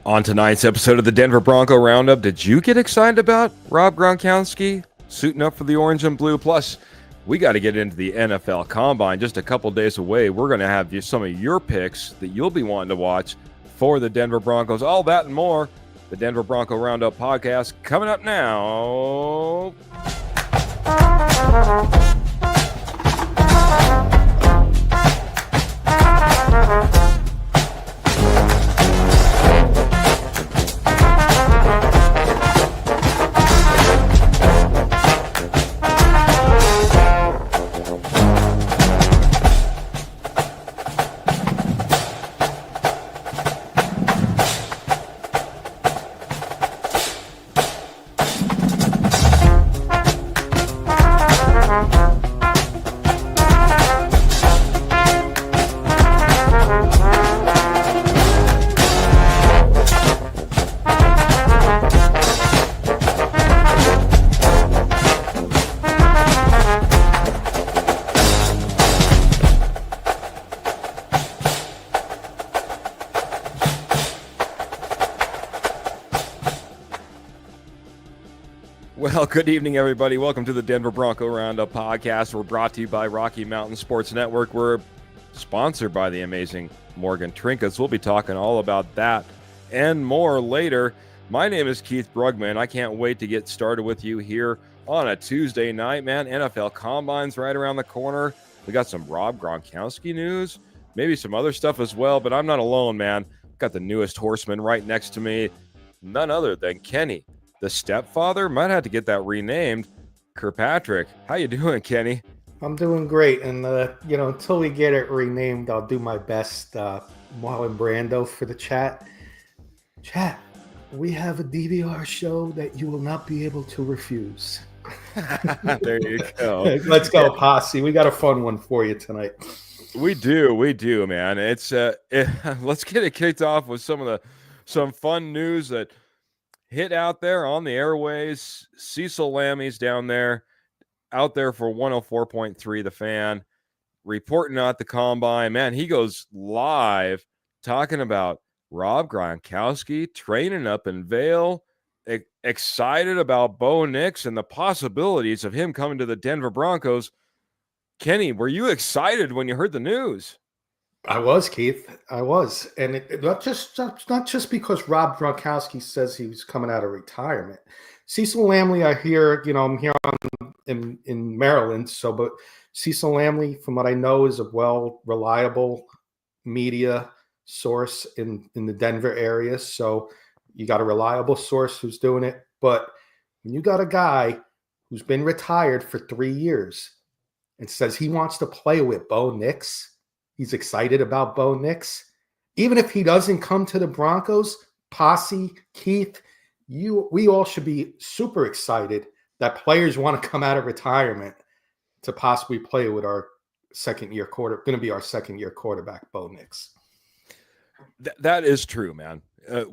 On tonight's episode of the Denver Bronco Roundup, did you get excited about Rob Gronkowski suiting up for the orange and blue? Plus, we got to get into the NFL Combine just a couple days away. We're going to have some of your picks that you'll be wanting to watch for the Denver Broncos. All that and more. The Denver Bronco Roundup podcast coming up now. Well, good evening, everybody. Welcome to the Denver Bronco Roundup podcast. We're brought to you by Rocky Mountain Sports Network. We're sponsored by the amazing Morgan Trinkets. We'll be talking all about that and more later. My name is Keith Brugman. I can't wait to get started with you here on a Tuesday night, man. NFL Combine's right around the corner. We got some Rob Gronkowski news, maybe some other stuff as well, but I'm not alone, man. Got the newest horseman right next to me, none other than Kenny, the stepfather. Might have to get that renamed. Kirkpatrick, how you doing, Kenny? I'm doing great, and until we get it renamed, I'll do my best. Marlon Brando for the chat. Chat, we have a DVR show that you will not be able to refuse. There you go. Let's go, Posse. We got a fun one for you tonight. We do, man. It's let's get it kicked off with some fun news that hit out there on the airways. Cecil Lammy's out there for 104.3 The Fan, reporting at the Combine. Man, he goes live talking about Rob Gronkowski training up in Vail, excited about Bo Nix and the possibilities of him coming to the Denver Broncos. Kenny, were you excited when you heard the news? I was, Keith. I was. And not just because Rob Gronkowski says he was coming out of retirement. Cecil Lamley, I hear, I'm here in Maryland. But Cecil Lamley, from what I know, is a reliable media source in the Denver area. So you got a reliable source who's doing it. But when you got a guy who's been retired for 3 years and says he wants to play with Bo Nix, he's excited about Bo Nix. Even if he doesn't come to the Broncos, Posse, Keith, we all should be super excited that players want to come out of retirement to possibly play with our second-year quarterback, Bo Nix. That is true, man. I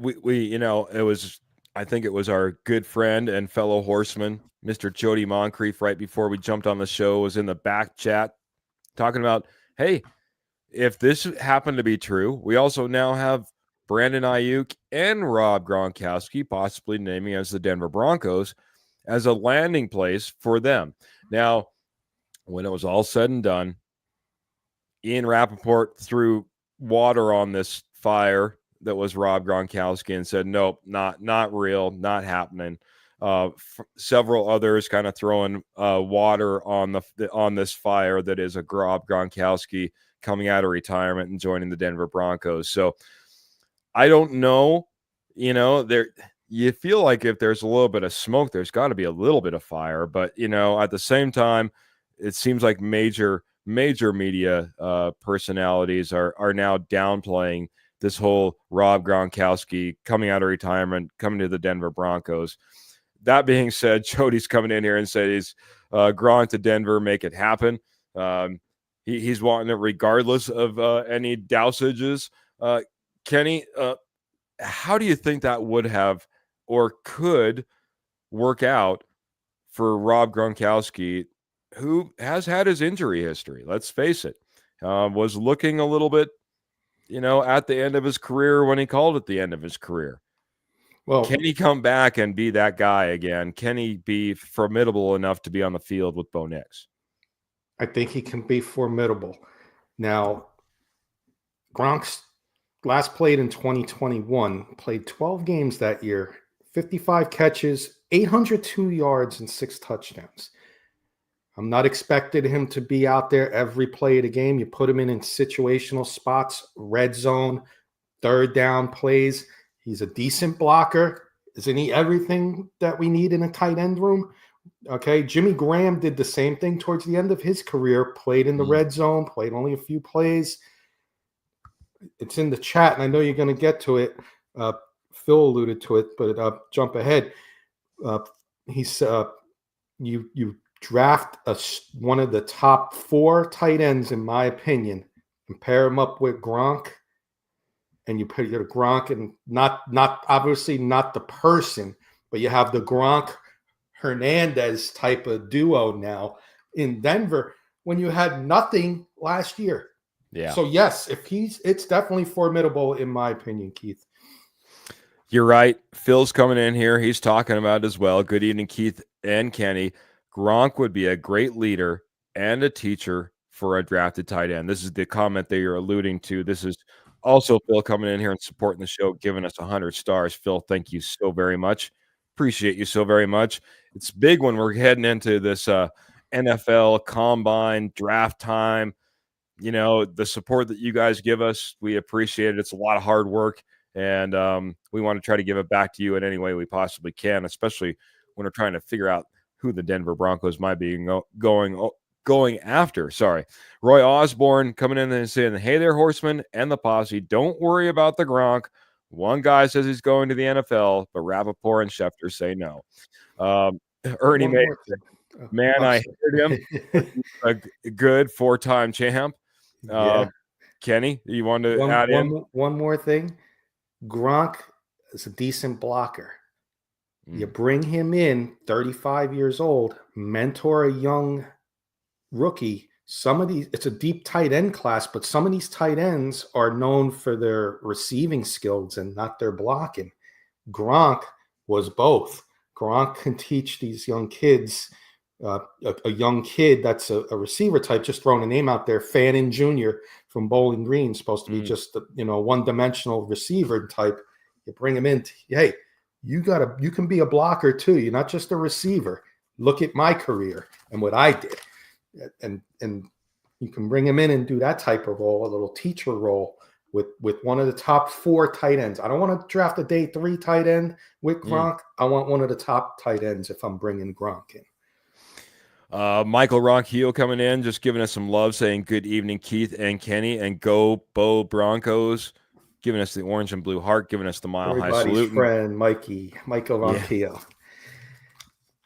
think it was our good friend and fellow horseman, Mr. Jody Moncrief, right before we jumped on the show, was in the back chat talking about, hey, if this happened to be true, we also now have Brandon Ayuk and Rob Gronkowski possibly naming as the Denver Broncos as a landing place for them. Now, when it was all said and done, Ian Rappaport threw water on this fire that was Rob Gronkowski and said, nope, not real, not happening. Several others kind of throwing water on this fire that is a Rob Gronkowski coming out of retirement and joining the Denver Broncos. So I don't know, you feel like if there's a little bit of smoke, there's got to be a little bit of fire. But, at the same time, it seems like major media personalities are now downplaying this whole Rob Gronkowski coming out of retirement, coming to the Denver Broncos. That being said, Jody's coming in here and said he's Gronk to Denver, make it happen. He's wanting it regardless of any dousages. Kenny, how do you think that would have or could work out for Rob Gronkowski, who has had his injury history? Let's face it, was looking a little bit at the end of his career when he called it the end of his career. Well, can he come back and be that guy again? Can he be formidable enough to be on the field with Bo Nix? I think he can be formidable. Now, Gronk's last played in 2021, played 12 games that year, 55 catches, 802 yards, and 6 touchdowns. I'm not expecting him to be out there every play of the game. You put him in situational spots, red zone, third down plays. He's a decent blocker. Isn't he everything that we need in a tight end room? Okay, Jimmy Graham did the same thing towards the end of his career, played in the red zone, played only a few plays. It's in the chat, and I know you're going to get to it. Phil alluded to it, but jump ahead. He's you draft one of the top 4 tight ends, in my opinion, and pair him up with Gronk, and you put your Gronk, and not obviously not the person, but you have the Gronk Hernandez type of duo now in Denver when you had nothing last year. Yeah. So yes, it's definitely formidable in my opinion, Keith. You're right. Phil's coming in here. He's talking about it as well. Good evening, Keith and Kenny. Gronk would be a great leader and a teacher for a drafted tight end. This is the comment that you're alluding to. This is also Phil coming in here and supporting the show, giving us 100 stars. Phil, thank you so very much. Appreciate you so very much. It's big when we're heading into this NFL combine draft time. The support that you guys give us, we appreciate it. It's a lot of hard work, and we want to try to give it back to you in any way we possibly can, especially when we're trying to figure out who the Denver Broncos might be going after. Sorry. Roy Osborne coming in and saying, hey there, Horseman and the posse. Don't worry about the Gronk. One guy says he's going to the NFL, but Rappaport and Schefter say no. Ernie May, man, I heard him. A good 4-time champ. Kenny, you want to add in? One more thing. Gronk is a decent blocker. You bring him in, 35 years old, mentor a young rookie. It's a deep tight end class, but some of these tight ends are known for their receiving skills and not their blocking. Gronk was both. Gronk can teach these young kids, a young kid that's a receiver type, just throwing a name out there, Fannin Jr. from Bowling Green, supposed to be just a one-dimensional receiver type. You bring him in, hey, you can be a blocker too. You're not just a receiver. Look at my career and what I did. And you can bring him in and do that type of role, a little teacher role with one of the top 4 tight ends. I don't want to draft a day 3 tight end with Gronk. I want one of the top tight ends if I'm bringing Gronk in. Michael Ronquillo coming in, just giving us some love, saying good evening, Keith and Kenny, and go Bo Broncos. Giving us the orange and blue heart, giving us the mile high salute. Everybody's friend, Michael Ronquillo. Yeah.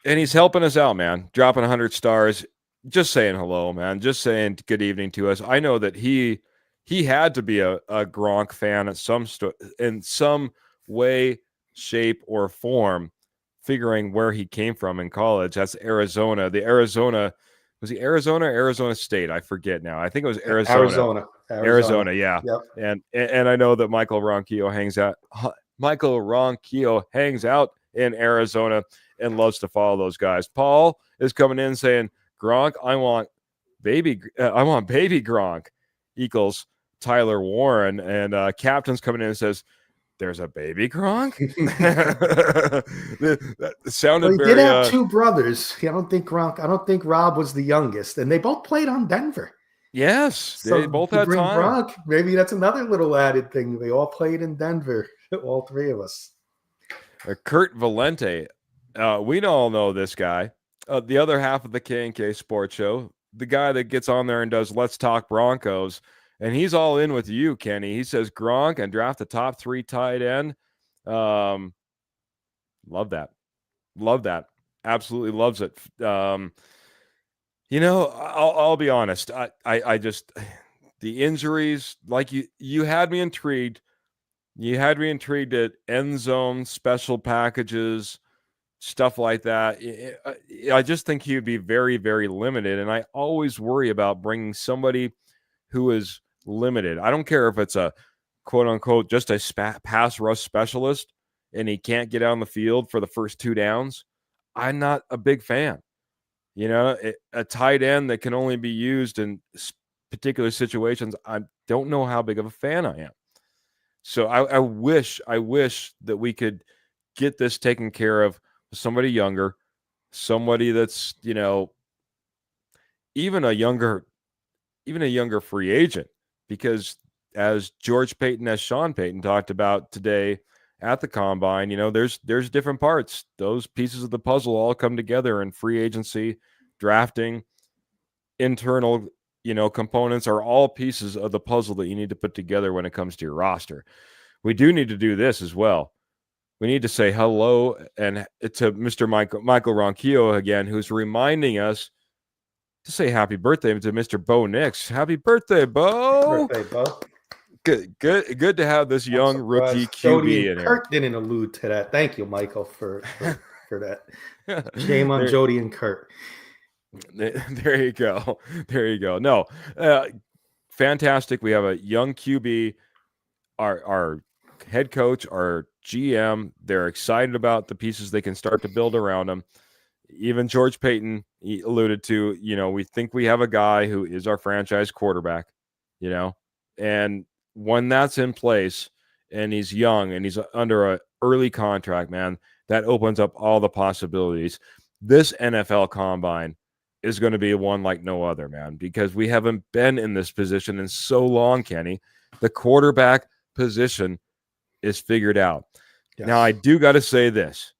And he's helping us out, man. Dropping 100 stars. Just saying hello, man. Just saying good evening to us. I know that he had to be a Gronk fan in some way, shape, or form, figuring where he came from in college. That's Arizona. Was he Arizona or Arizona State? I forget now. I think it was Arizona. Arizona, yeah. Yep. And I know that Michael Ronquillo hangs out in Arizona and loves to follow those guys. Paul is coming in saying, Gronk, I want baby Gronk equals Tyler Warren. And Captain's coming in and says, there's a baby Gronk? That sounded he did have 2 brothers. I don't think Rob was the youngest. And they both played on Denver. Yes, they both had time. Gronk, maybe that's another little added thing. They all played in Denver, all 3 of us. Kurt Valente. We all know this guy. The other half of the K&K Sports Show, the guy that gets on there and does Let's Talk Broncos, and he's all in with you, Kenny. He says Gronk and draft the top 3 tight end. Love that. Absolutely loves it. I'll be honest. I just the injuries, like you had me intrigued. You had me intrigued at end zone special packages, stuff like that. I just think he would be very, very limited. And I always worry about bringing somebody who is limited. I don't care if it's a quote unquote just a pass rush specialist and he can't get out on the field for the first 2 downs, I'm not a big fan. A tight end that can only be used in particular situations, I don't know how big of a fan I am. So I wish that we could get this taken care of with somebody younger, somebody that's, even a younger free agent, because as George Payton, as Sean Payton talked about today at the combine, there's different parts. Those pieces of the puzzle all come together in free agency, drafting, internal, components are all pieces of the puzzle that you need to put together when it comes to your roster. We do need to do this as well. We need to say hello and to Mr. Michael Ronquillo again, who's reminding us to say happy birthday to Mr. Bo Nix. Happy birthday, Bo! Birthday, Bo. Good to have this young rookie QB Jody in and Kurt didn't allude to that. Thank you, Michael, for that. Shame on Jody and Kurt. There you go. No, fantastic. We have a young QB. Our head coach, our GM, they're excited about the pieces they can start to build around him. Even George Payton, he alluded to, we think we have a guy who is our franchise quarterback, and when that's in place and he's young and he's under an early contract, man, that opens up all the possibilities. This NFL combine is going to be one like no other, man, because we haven't been in this position in so long, Kenny. The quarterback position is figured out. Yes. Now, I do got to say this.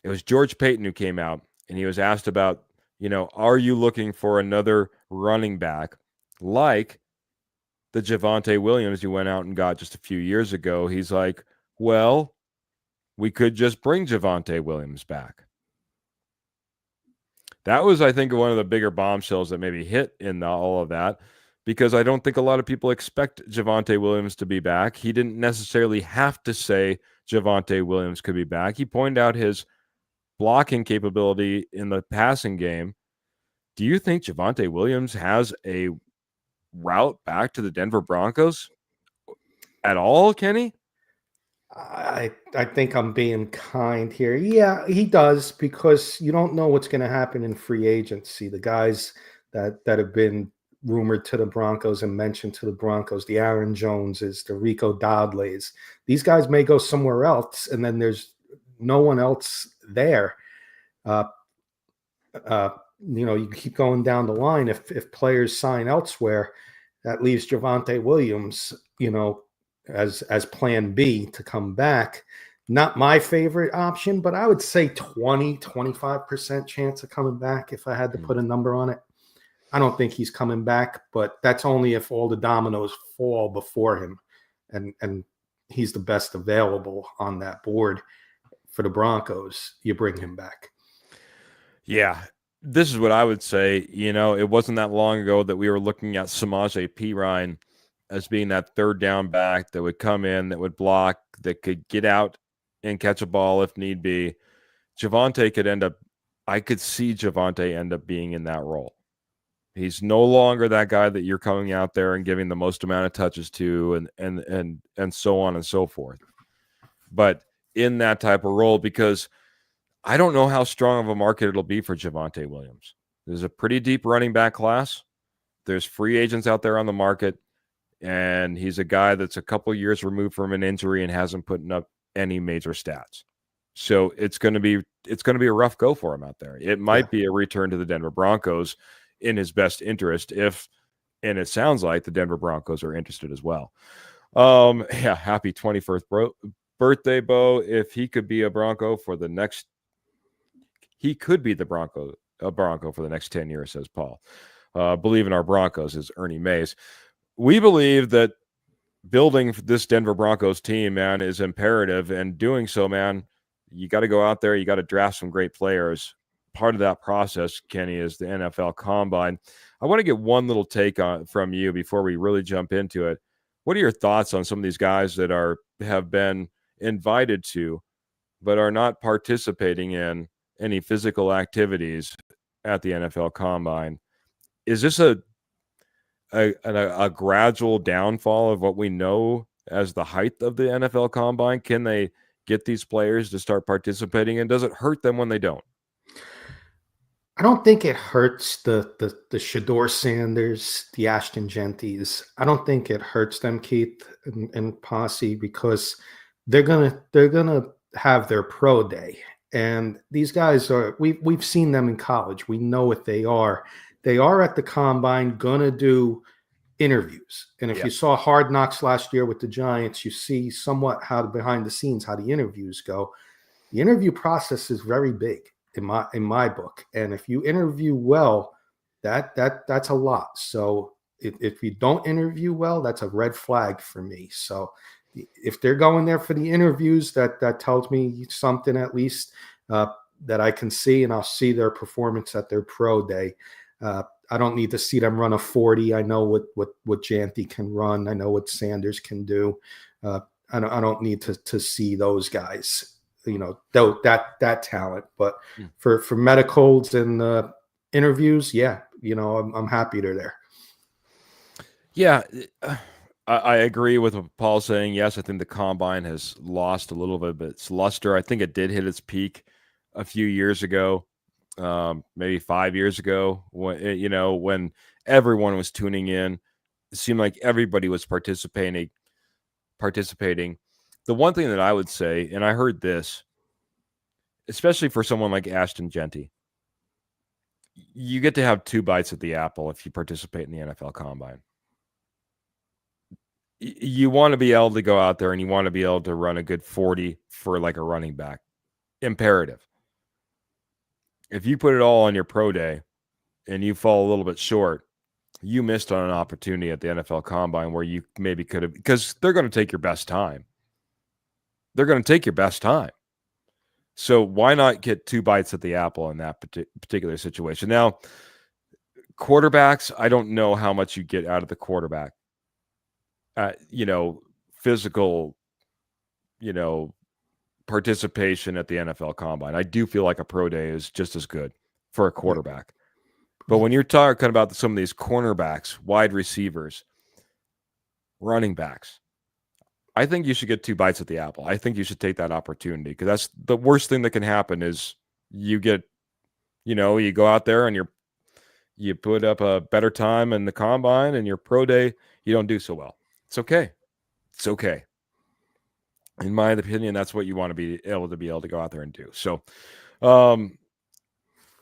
It was George Payton who came out and he was asked about, are you looking for another running back like the Javonte Williams you went out and got just a few years ago? He's like, well, we could just bring Javonte Williams back. That was, I think, one of the bigger bombshells that maybe hit in all of that, because I don't think a lot of people expect Javonte Williams to be back. He didn't necessarily have to say Javonte Williams could be back. He pointed out his blocking capability in the passing game. Do you think Javonte Williams has a route back to the Denver Broncos at all, Kenny? I think I'm being kind here. Yeah, he does, because you don't know what's going to happen in free agency. The guys that have been rumored to the Broncos and mentioned to the Broncos, the Aaron Joneses, the Rico Dodleys, these guys may go somewhere else, and then there's no one else there. You keep going down the line. If players sign elsewhere, that leaves Javonte Williams, as plan B to come back. Not my favorite option, but I would say 25% chance of coming back if I had to put a number on it. I don't think he's coming back, but that's only if all the dominoes fall before him and he's the best available on that board for the Broncos. You bring him back. Yeah, this is what I would say. It wasn't that long ago that we were looking at Samaje Perine as being that third down back that would come in, that would block, that could get out and catch a ball if need be. I could see Javonte end up being in that role. He's no longer that guy that you're coming out there and giving the most amount of touches to and so on and so forth. But in that type of role, because I don't know how strong of a market it'll be for Javonte Williams. There's a pretty deep running back class. There's free agents out there on the market. And he's a guy that's a couple years removed from an injury and hasn't put up any major stats. So it's going to be a rough go for him out there. It might be a return to the Denver Broncos in his best interest and it sounds like the Denver Broncos are interested as well. Happy 21st birthday, Bo. If he could be a Bronco for the next, he could be a Bronco for the next 10 years, says Paul. Believe in our Broncos, is Ernie Mays. We believe that building this Denver Broncos team, man, is imperative. And doing so, man, you got to go out there. You got to draft some great players. Part of that process, Kenny, is the NFL Combine. I want to get one little take from you before we really jump into it. What are your thoughts on some of these guys that have been invited to, but are not participating in any physical activities at the NFL Combine? Is this a gradual downfall of what we know as the height of the NFL Combine? Can they get these players to start participating, and does it hurt them when they don't? I don't think it hurts the Shador Sanders, the Ashton Genties. I don't think it hurts them, Keith and Posse, because they're gonna have their pro day. And these guys are we've seen them in college. We know what they are. They are at the combine gonna do interviews. And if you saw Hard Knocks last year with the Giants, you see somewhat how behind the scenes how the interviews go. The interview process is very big in my book. And if you interview well, that's a lot. So if you don't interview well, that's a red flag for me. So if they're going there for the interviews, that tells me something at least that I can see, and I'll see their performance at their pro day. I don't need to see them run a 40. I know what Janty can run. I know what Sanders can do. I don't need to see those guys, that talent. But for medicals and interviews, yeah, I'm happy they're there. Yeah, I agree with what Paul's saying. Yes, I think the combine has lost a little bit of its luster. I think it did hit its peak a few years ago, maybe 5 years ago, when everyone was tuning in. It seemed like everybody was participating. The one thing that I would say, and I heard this, especially for someone like Ashton Genty, you get to have 2 bites at the apple if you participate in the NFL Combine. You want to be able to go out there and you want to be able to run a good 40 for like a running back. Imperative. If you put it all on your pro day and you fall a little bit short, you missed on an opportunity at the NFL Combine where you maybe could have, because they're going to take your best time. So why not get 2 bites at the apple in that particular situation? Now, quarterbacks, I don't know how much you get out of the quarterback. Physical, participation at the NFL Combine. I do feel like a pro day is just as good for a quarterback. But when you're talking about some of these cornerbacks, wide receivers, running backs, I think you should get 2 bites at the apple. I think you should take that opportunity, because that's the worst thing that can happen is you get, you go out there and you put up a better time in the combine, and your pro day, you don't do so well. It's okay. It's okay. In my opinion, that's what you want to be able to go out there and do. So,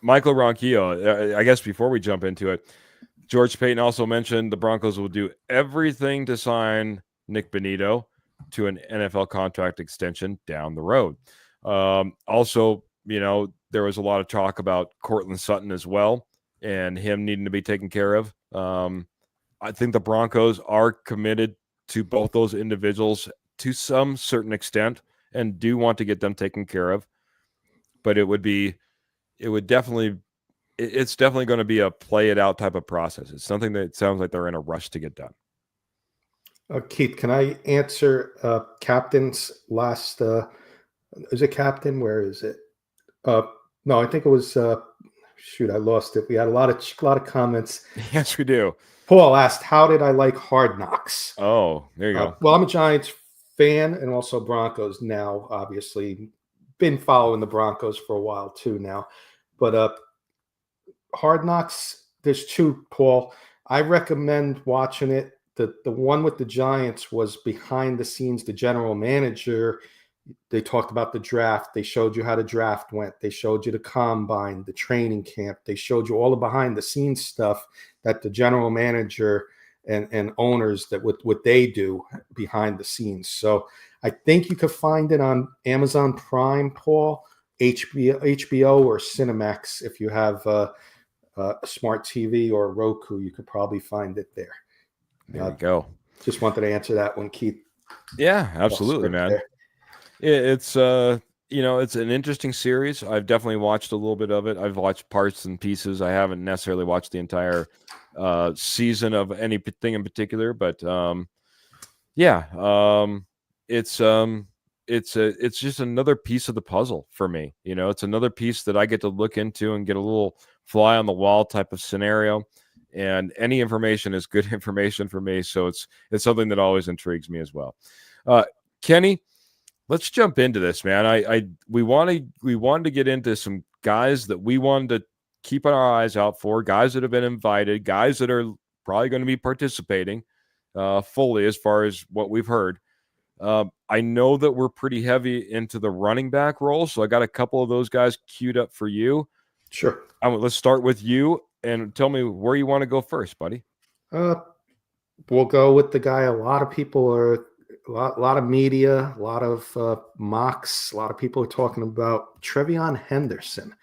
Michael Ronquillo, I guess before we jump into it, George Payton also mentioned the Broncos will do everything to sign Nick Bonitto to an NFL contract extension down the road. Also, there was a lot of talk about Courtland Sutton as well, and him needing to be taken care of. I think the Broncos are committed to both those individuals to some certain extent and do want to get them taken care of. But it's definitely going to be a play it out type of process. It's something that sounds like they're in a rush to get done. Keith, can I answer Captain's last? Is it Captain? Where is it? No, I think it was. Shoot, I lost it. We had a lot of comments. Yes, we do. Paul asked, "How did I like Hard Knocks?" Oh, there you go. Well, I'm a Giants fan and also Broncos now. Obviously, been following the Broncos for a while too now. But Hard Knocks, there's 2. Paul, I recommend watching it. The one with the Giants was behind the scenes. The general manager, they talked about the draft. They showed you how the draft went. They showed you the combine, the training camp. They showed you all the behind the scenes stuff that the general manager and owners, that what they do behind the scenes. So I think you could find it on Amazon Prime, Paul, HBO or Cinemax. If you have a smart TV or Roku, you could probably find it there. There you go. Just wanted to answer that one, Keith. Yeah, absolutely, man. It's it's an interesting series. I've definitely watched a little bit of it. I've watched parts and pieces. I haven't necessarily watched the entire season of anything in particular, but it's just another piece of the puzzle for me. It's another piece that I get to look into and get a little fly on the wall type of scenario. and any information is good information for me. So it's something that always intrigues me as well. Kenny, let's jump into this, man. We wanted to get into some guys that we wanted to keep our eyes out for, guys that have been invited, guys that are probably going to be participating fully as far as what we've heard. I know that we're pretty heavy into the running back role, so I got a couple of those guys queued up for you. Sure. Let's start with you and tell me where you want to go first, buddy. We'll go with the guy. A lot of people are, a lot of media, a lot of mocks, a lot of people are talking about Trevion Henderson.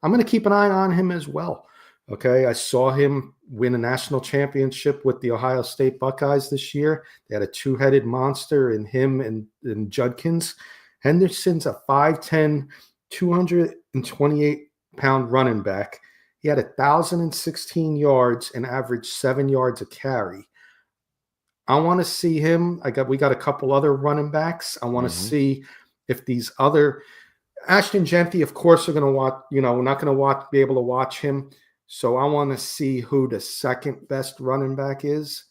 I'm going to keep an eye on him as well. Okay, I saw him win a national championship with the Ohio State Buckeyes this year. They had a two-headed monster in him and Judkins. Henderson's a 5'10", 228-pound running back. He had 1,016 yards and averaged 7 yards a carry. I want to see him. We got a couple other running backs. I want to see if these other Ashton Genty, of course, are going to watch. We're not going to be able to watch him. So I want to see who the second best running back is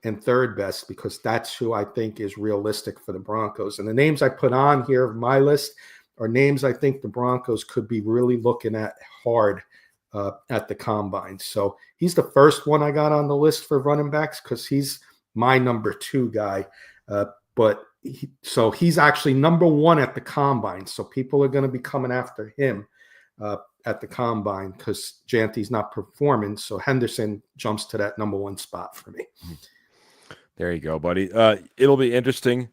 and third best, because that's who I think is realistic for the Broncos. And the names I put on here of my list are names I think the Broncos could be really looking at hard at the combine. So he's the first one I got on the list for running backs because he's my number 2 guy. So he's actually number 1 at the combine. So people are going to be coming after him at the combine because Janty's not performing. So Henderson jumps to that number 1 spot for me. There you go, buddy. It'll be interesting.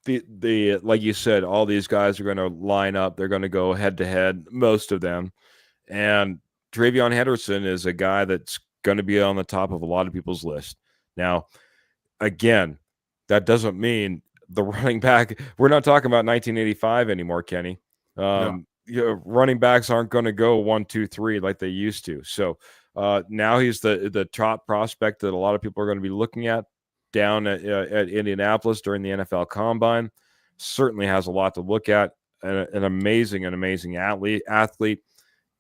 The like you said, all these guys are going to line up. They're going to go head to head, most of them. And Trevion Henderson is a guy that's going to be on the top of a lot of people's list. Now, again, that doesn't mean the running back. We're not talking about 1985 anymore, Kenny. No. Running backs aren't going to go 1, 2, 3 like they used to. So now he's the top prospect that a lot of people are going to be looking at down at Indianapolis during the NFL Combine. Certainly has a lot to look at. An amazing athlete.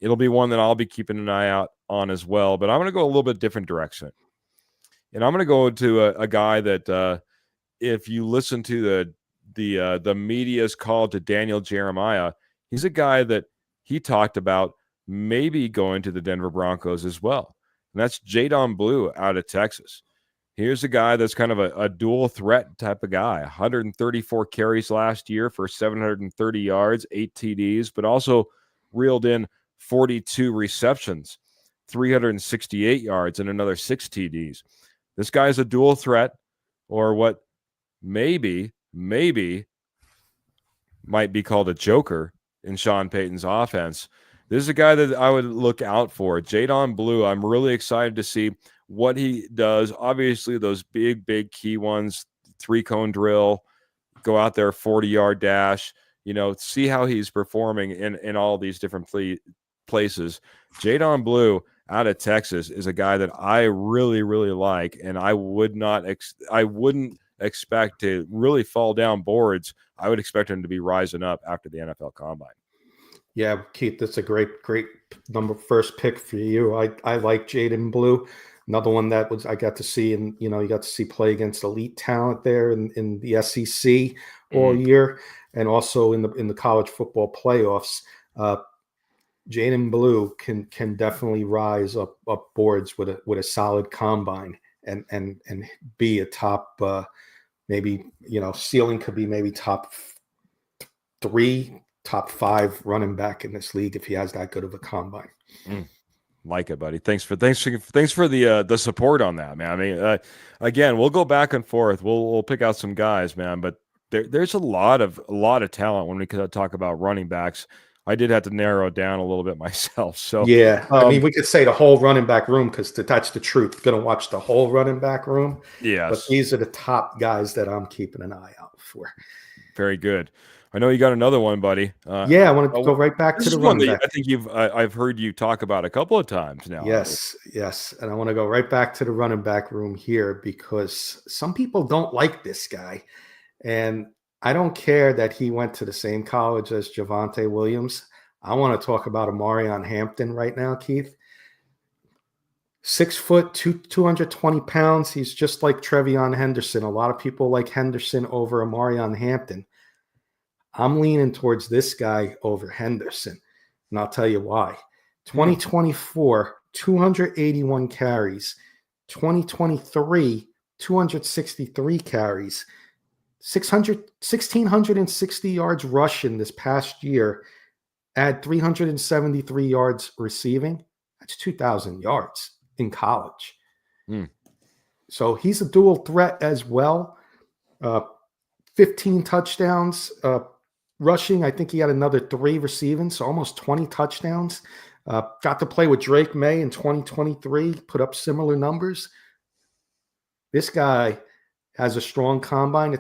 It'll be one that I'll be keeping an eye out on as well. But I'm going to go a little bit different direction, and I'm going to go to a guy that if you listen to the media's call to Daniel Jeremiah, he's a guy that he talked about maybe going to the Denver Broncos as well. And that's Jadon Blue out of Texas. Here's a guy that's kind of a dual threat type of guy. 134 carries last year for 730 yards, 8 TDs, but also reeled in 42 receptions, 368 yards, and another 6 TDs. This guy's a dual threat, or what maybe might be called a joker in Sean Payton's offense. This is a guy that I would look out for. Jadon Blue, I'm really excited to see what he does. Obviously, those big key ones, 3-cone drill, go out there, 40-yard dash, see how he's performing in all these different places. Jadon Blue out of Texas is a guy that I really, really like, and I wouldn't expect to really fall down boards. I would expect him to be rising up after the NFL Combine. Yeah, Keith, that's a great first pick for you. I like Jadon Blue. Another one that I got to see, and you got to see play against elite talent there in the SEC all year, and also in the college football playoffs. Jadon Blue can definitely rise up boards with a solid combine and be a top maybe ceiling could be maybe top 3, top 5 running back in this league if he has that good of a combine. Like it, buddy. Thanks for the support on that, man. I mean, again, we'll go back and forth. We'll pick out some guys, man. But there's a lot of talent when we talk about running backs. I did have to narrow it down a little bit myself. So yeah, I mean, we could say the whole running back room because that's the truth. Going to watch the whole running back room. Yes, but these are the top guys that I'm keeping an eye out for. Very good. I know you got another one, buddy. Yeah, I want to go right back to the running back. I think I've heard you talk about a couple of times now. Yes, and I want to go right back to the running back room here because some people don't like this guy, and I don't care that he went to the same college as Javonte Williams. I want to talk about Amarion Hampton right now, Keith. 6 foot, 220 pounds. He's just like Trevion Henderson. A lot of people like Henderson over Amarion Hampton. I'm leaning towards this guy over Henderson, and I'll tell you why. 2024, 281 carries. 2023, 263 carries. 1,660 yards rushing this past year. Add 373 yards receiving. That's 2,000 yards in college. So he's a dual threat as well. 15 touchdowns rushing. I think he had another 3 receiving, so almost 20 touchdowns. Got to play with Drake May in 2023, put up similar numbers. This guy has a strong combine.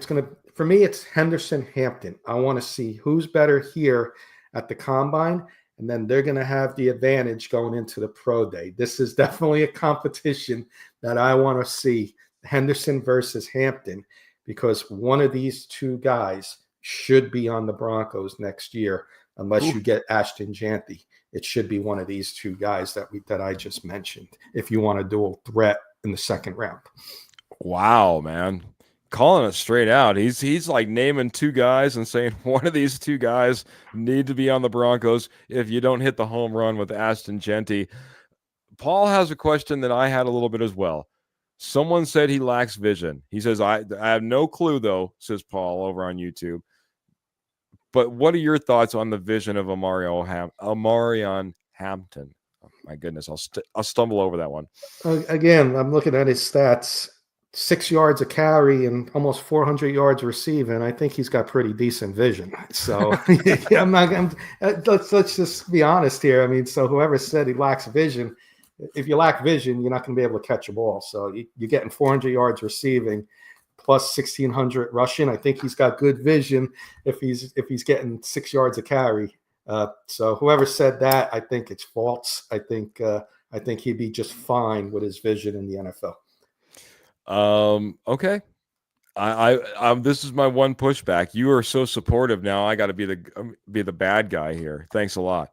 For me, it's Henderson Hampton. I want to see who's better here at the combine, and then they're going to have the advantage going into the pro day. This is definitely a competition that I want to see, Henderson versus Hampton, because one of these two guys should be on the Broncos next year, unless you get Ashton Janty. It should be one of these two guys that I just mentioned, if you want a dual threat in the second round. Wow, man. Calling it straight out. He's like naming two guys and saying one of these two guys need to be on the Broncos if you don't hit the home run with Ashton Janty. Paul has a question that I had a little bit as well. Someone said he lacks vision. He says, I have no clue, though, says Paul over on YouTube. But what are your thoughts on the vision of Amarion Hampton? Oh, my goodness, I'll stumble over that one. Again, I'm looking at his stats. 6 yards a carry and almost 400 yards receiving. I think he's got pretty decent vision. So let's just be honest here. I mean, so whoever said he lacks vision, if you lack vision, you're not going to be able to catch a ball. So you're getting 400 yards receiving plus 1,600 rushing. I think he's got good vision if he's getting 6 yards a carry. So whoever said that, I think it's false. I think he'd be just fine with his vision in the NFL. Okay. I this is my one pushback. You are so supportive now. I got to be the bad guy here. Thanks a lot.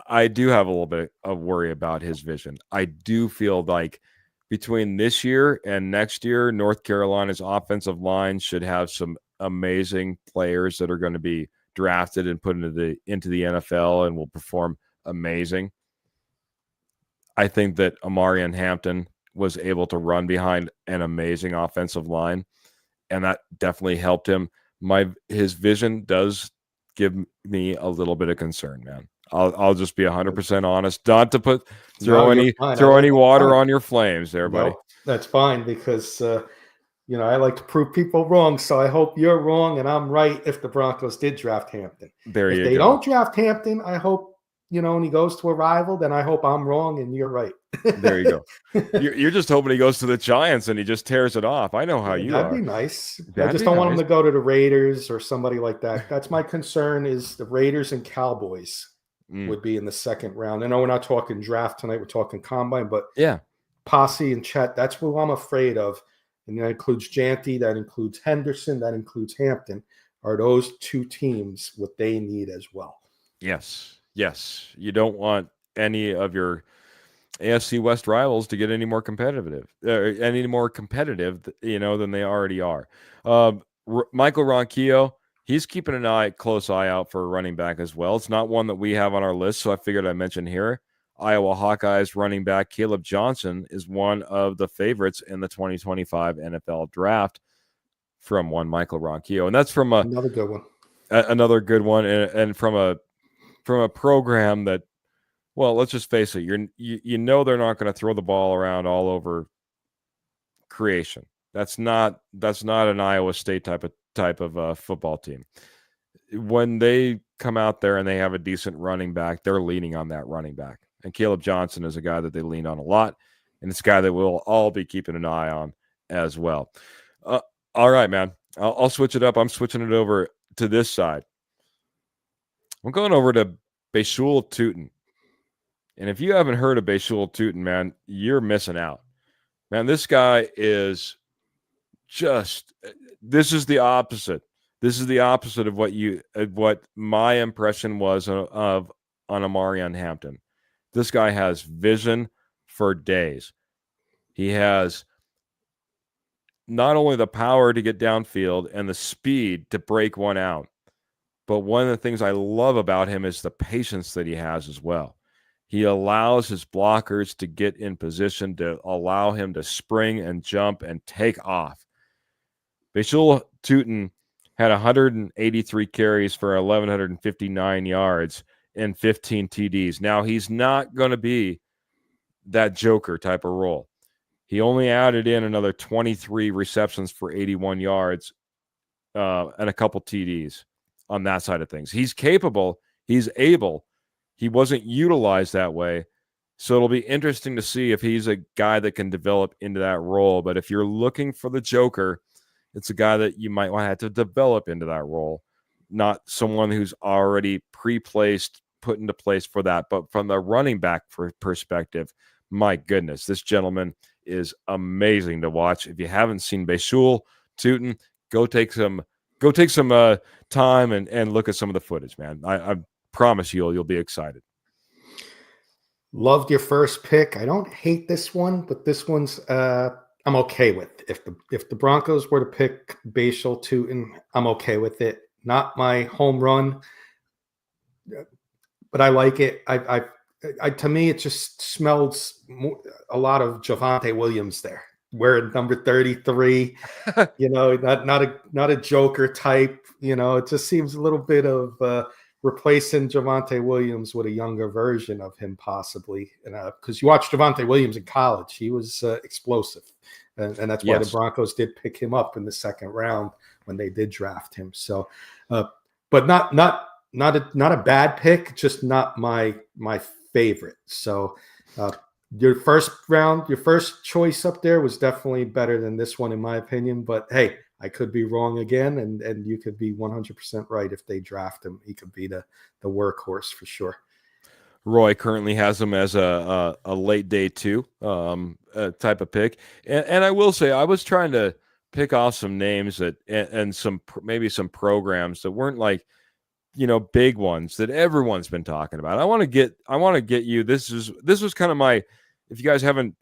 I do have a little bit of worry about his vision. I do feel like between this year and next year, North Carolina's offensive line should have some amazing players that are going to be drafted and put into the NFL and will perform amazing. I think that Amarion Hampton was able to run behind an amazing offensive line, and that definitely helped him. His vision does give me a little bit of concern, man. I'll just be 100% honest, not to throw any water on your flames there, buddy. No, that's fine, because I like to prove people wrong, so I hope you're wrong and I'm right if the Broncos did draft Hampton. If they don't draft Hampton, I hope, and he goes to a rival, then I hope I'm wrong and you're right. There you go. You're just hoping he goes to the Giants and he just tears it off. I know how you are. That'd be nice. I just don't want him to go to the Raiders or somebody like that. That's my concern, is the Raiders and Cowboys would be in the second round. I know we're not talking draft tonight. We're talking combine, but yeah, Posse and Chet, that's what I'm afraid of. And that includes Janty, that includes Henderson, that includes Hampton. Are those two teams what they need as well? Yes. You don't want any of your AFC West rivals to get any more competitive, than they already are. Michael Ronquillo, he's keeping a close eye out for a running back as well. It's not one that we have on our list, so I figured I'd mention here. Iowa Hawkeyes running back Caleb Johnson is one of the favorites in the 2025 NFL draft from one Michael Ronquillo, and that's from another good one. And from a program that, well, let's just face it, they're not going to throw the ball around all over creation. That's not an Iowa State type of football team. When they come out there and they have a decent running back, they're leaning on that running back. And Caleb Johnson is a guy that they lean on a lot, and it's a guy that we'll all be keeping an eye on as well. All right, man. I'll switch it up. I'm switching it over to this side. I'm going over to Bashul Tutin. And if you haven't heard of Bashul Tutin, man, you're missing out. Man, this guy is this is the opposite. This is the opposite of what my impression was on Amarion Hampton. This guy has vision for days. He has not only the power to get downfield and the speed to break one out, but one of the things I love about him is the patience that he has as well. He allows his blockers to get in position to allow him to spring and jump and take off. Bashul Tutin had 183 carries for 1,159 yards and 15 TDs. Now, he's not going to be that Joker type of role. He only added in another 23 receptions for 81 yards and a couple TDs on that side of things. He's capable. He's able. He wasn't utilized that way. So it'll be interesting to see if he's a guy that can develop into that role. But if you're looking for the Joker, it's a guy that you might want to have to develop into that role, not someone who's already pre-placed, put into place for that. But from the running back perspective, my goodness, this gentleman is amazing to watch. If you haven't seen Bashul Tutin, go take some time and look at some of the footage, man. I promise you'll be excited. Loved your first pick. I don't hate this one, but this one's I'm okay with. If the Broncos were to pick Bashul Tutin, I'm okay with it. Not my home run, but I like it. I to me, it just smells a lot of Javonte Williams there. Wearing number 33, not a Joker type. It just seems a little bit of replacing Javonte Williams with a younger version of him, possibly. Because you watched Javonte Williams in college, he was explosive, and that's why the Broncos did pick him up in the second round when they did draft him. So, but not a bad pick, just not my favorite. So. Your first choice up there was definitely better than this one, in my opinion. But hey, I could be wrong again, and you could be 100% right. If they draft him, he could be the workhorse for sure. Roy currently has him as a late day 2 type of pick, and I will say I was trying to pick off some names that and maybe some programs that weren't like big ones that everyone's been talking about. I want to get you. This was kind of my. If you guys haven't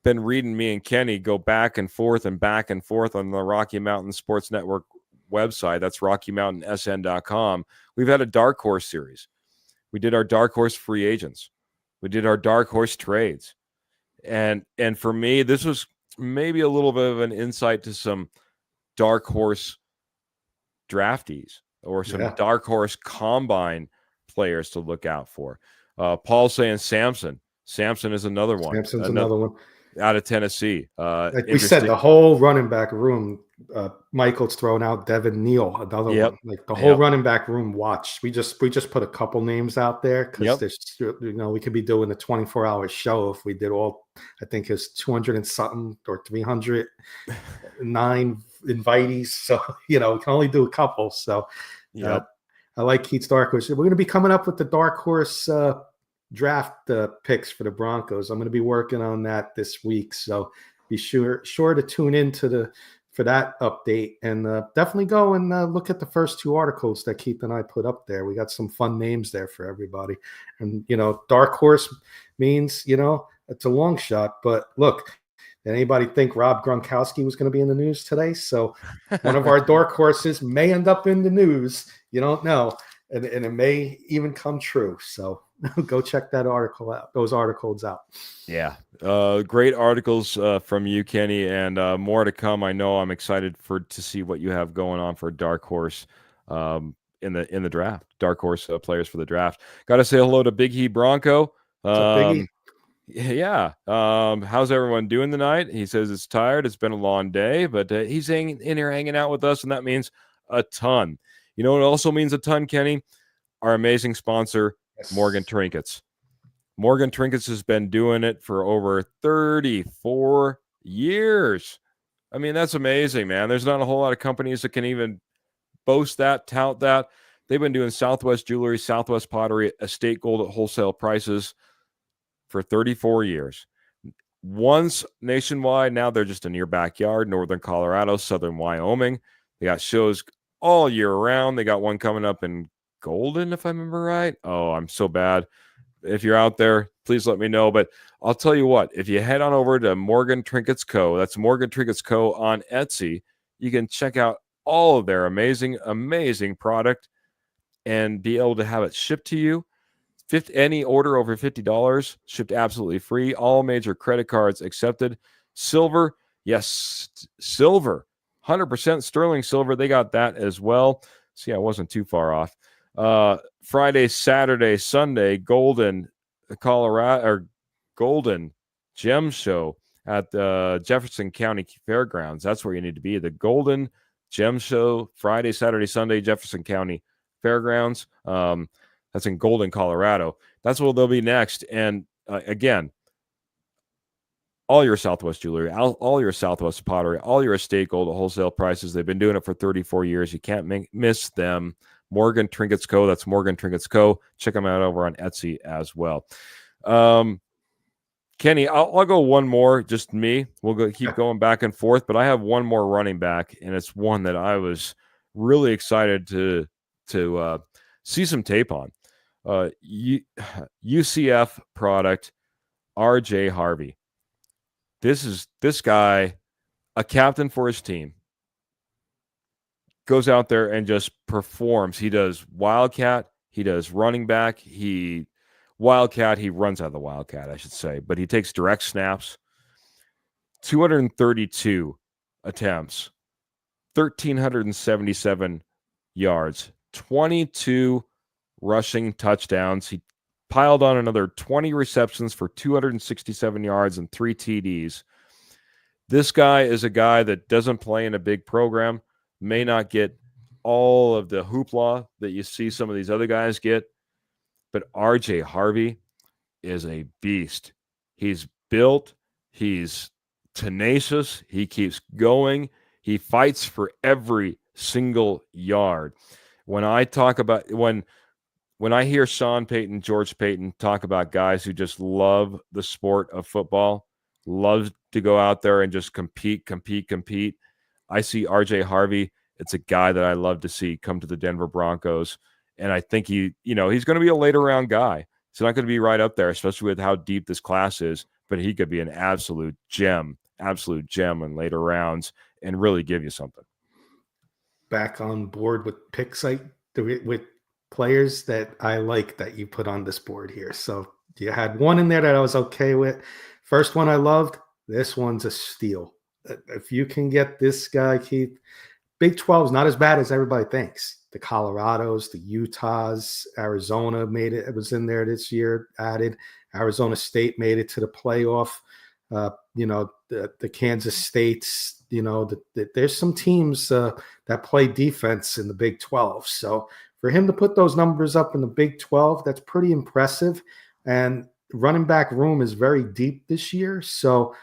been reading me and Kenny go back and forth on the Rocky Mountain Sports Network website, that's RockyMountainSN.com, we've had a dark horse series. We did our dark horse free agents. We did our dark horse trades. And for me, this was maybe a little bit of an insight to some dark horse draftees or some dark horse combine players to look out for. Paul's saying Samson. Samson is another one. Samson's another one. Out of Tennessee. Like we said, the whole running back room, Michael's thrown out Devin Neal, another one. Like the whole running back room watched. We just put a couple names out there because there's we could be doing a 24-hour show if we did all. I think it's 200 and something or 309 invitees. So we can only do a couple. So I like Keith's dark horse. We're going to be coming up with the dark horse draft picks for the Broncos. I'm going to be working on that this week, so be sure to tune in for that update, and definitely go and look at the first 2 articles that Keith and I put up there. We got some fun names there for everybody, and dark horse means it's a long shot, but look, did anybody think Rob Gronkowski was going to be in the news today? So one of our dark horses may end up in the news. You don't know, and it may even come true. So go check that article out. Those articles out. Yeah, great articles from you, Kenny, and more to come. I know I'm excited to see what you have going on for Dark Horse in the draft. Dark Horse players for the draft. Got to say hello to Big He Bronco. What's up, Biggie? Yeah. How's everyone doing tonight? He says it's tired. It's been a long day, but he's in here hanging out with us, and that means a ton. You know what also means a ton, Kenny? Our amazing sponsor, Morgan Trinkets. Morgan Trinkets has been doing it for over 34 years. I mean, that's amazing, man. There's not a whole lot of companies that can even boast that, tout that. They've been doing Southwest Jewelry, Southwest Pottery, Estate Gold at wholesale prices for 34 years. Once nationwide, now they're just in your backyard, Northern Colorado, Southern Wyoming. They got shows all year round. They got one coming up in Golden, if I remember right. Oh, I'm so bad. If you're out there, please let me know. But I'll tell you what, if you head on over to Morgan Trinkets Co., that's Morgan Trinkets Co. on Etsy, you can check out all of their amazing, amazing product and be able to have it shipped to you. Any order over $50 shipped absolutely free. All major credit cards accepted. Silver, yes, silver, 100% sterling silver. They got that as well. See, I wasn't too far off. Friday, Saturday, Sunday, Golden Colorado or Golden Gem Show at the Jefferson County Fairgrounds. That's where you need to be. The Golden Gem Show, Friday, Saturday, Sunday, Jefferson County Fairgrounds. That's in Golden, Colorado. That's where they'll be next. And again, all your Southwest jewelry, all your Southwest pottery, all your estate gold at wholesale prices. They've been doing it for 34 years. You can't miss them. Morgan Trinkets Co. That's Morgan Trinkets Co. Check them out over on Etsy as well. Kenny, I'll go one more, just me. We'll keep going back and forth, but I have one more running back, and it's one that I was really excited to see some tape on. UCF product, RJ Harvey. This guy, a captain for his team, goes out there and just performs. He does wildcat, he does running back, he runs out of the wildcat, I should say, but he takes direct snaps. 232 attempts, 1,377 yards, 22 rushing touchdowns. He piled on another 20 receptions for 267 yards and 3 TDs. This guy is a guy that doesn't play in a big program, may not get all of the hoopla that you see some of these other guys get, but RJ Harvey is a beast. He's built, he's tenacious, he keeps going, he fights for every single yard. When I talk about when I hear Sean Payton, George Payton talk about guys who just love the sport of football, love to go out there and just compete, I see RJ Harvey. It's a guy that I love to see come to the Denver Broncos. And I think he's going to be a later round guy. He's not going to be right up there, especially with how deep this class is, but he could be an absolute gem in later rounds and really give you something. Back on board with picks, with players that I like that you put on this board here. So you had one in there that I was okay with. First one I loved. This one's a steal. If you can get this guy, Keith, Big 12 is not as bad as everybody thinks. The Colorados, the Utahs, Arizona made it. It was in there this year, added. Arizona State made it to the playoff. The Kansas States, there's some teams that play defense in the Big 12. So for him to put those numbers up in the Big 12, that's pretty impressive. And running back room is very deep this year. So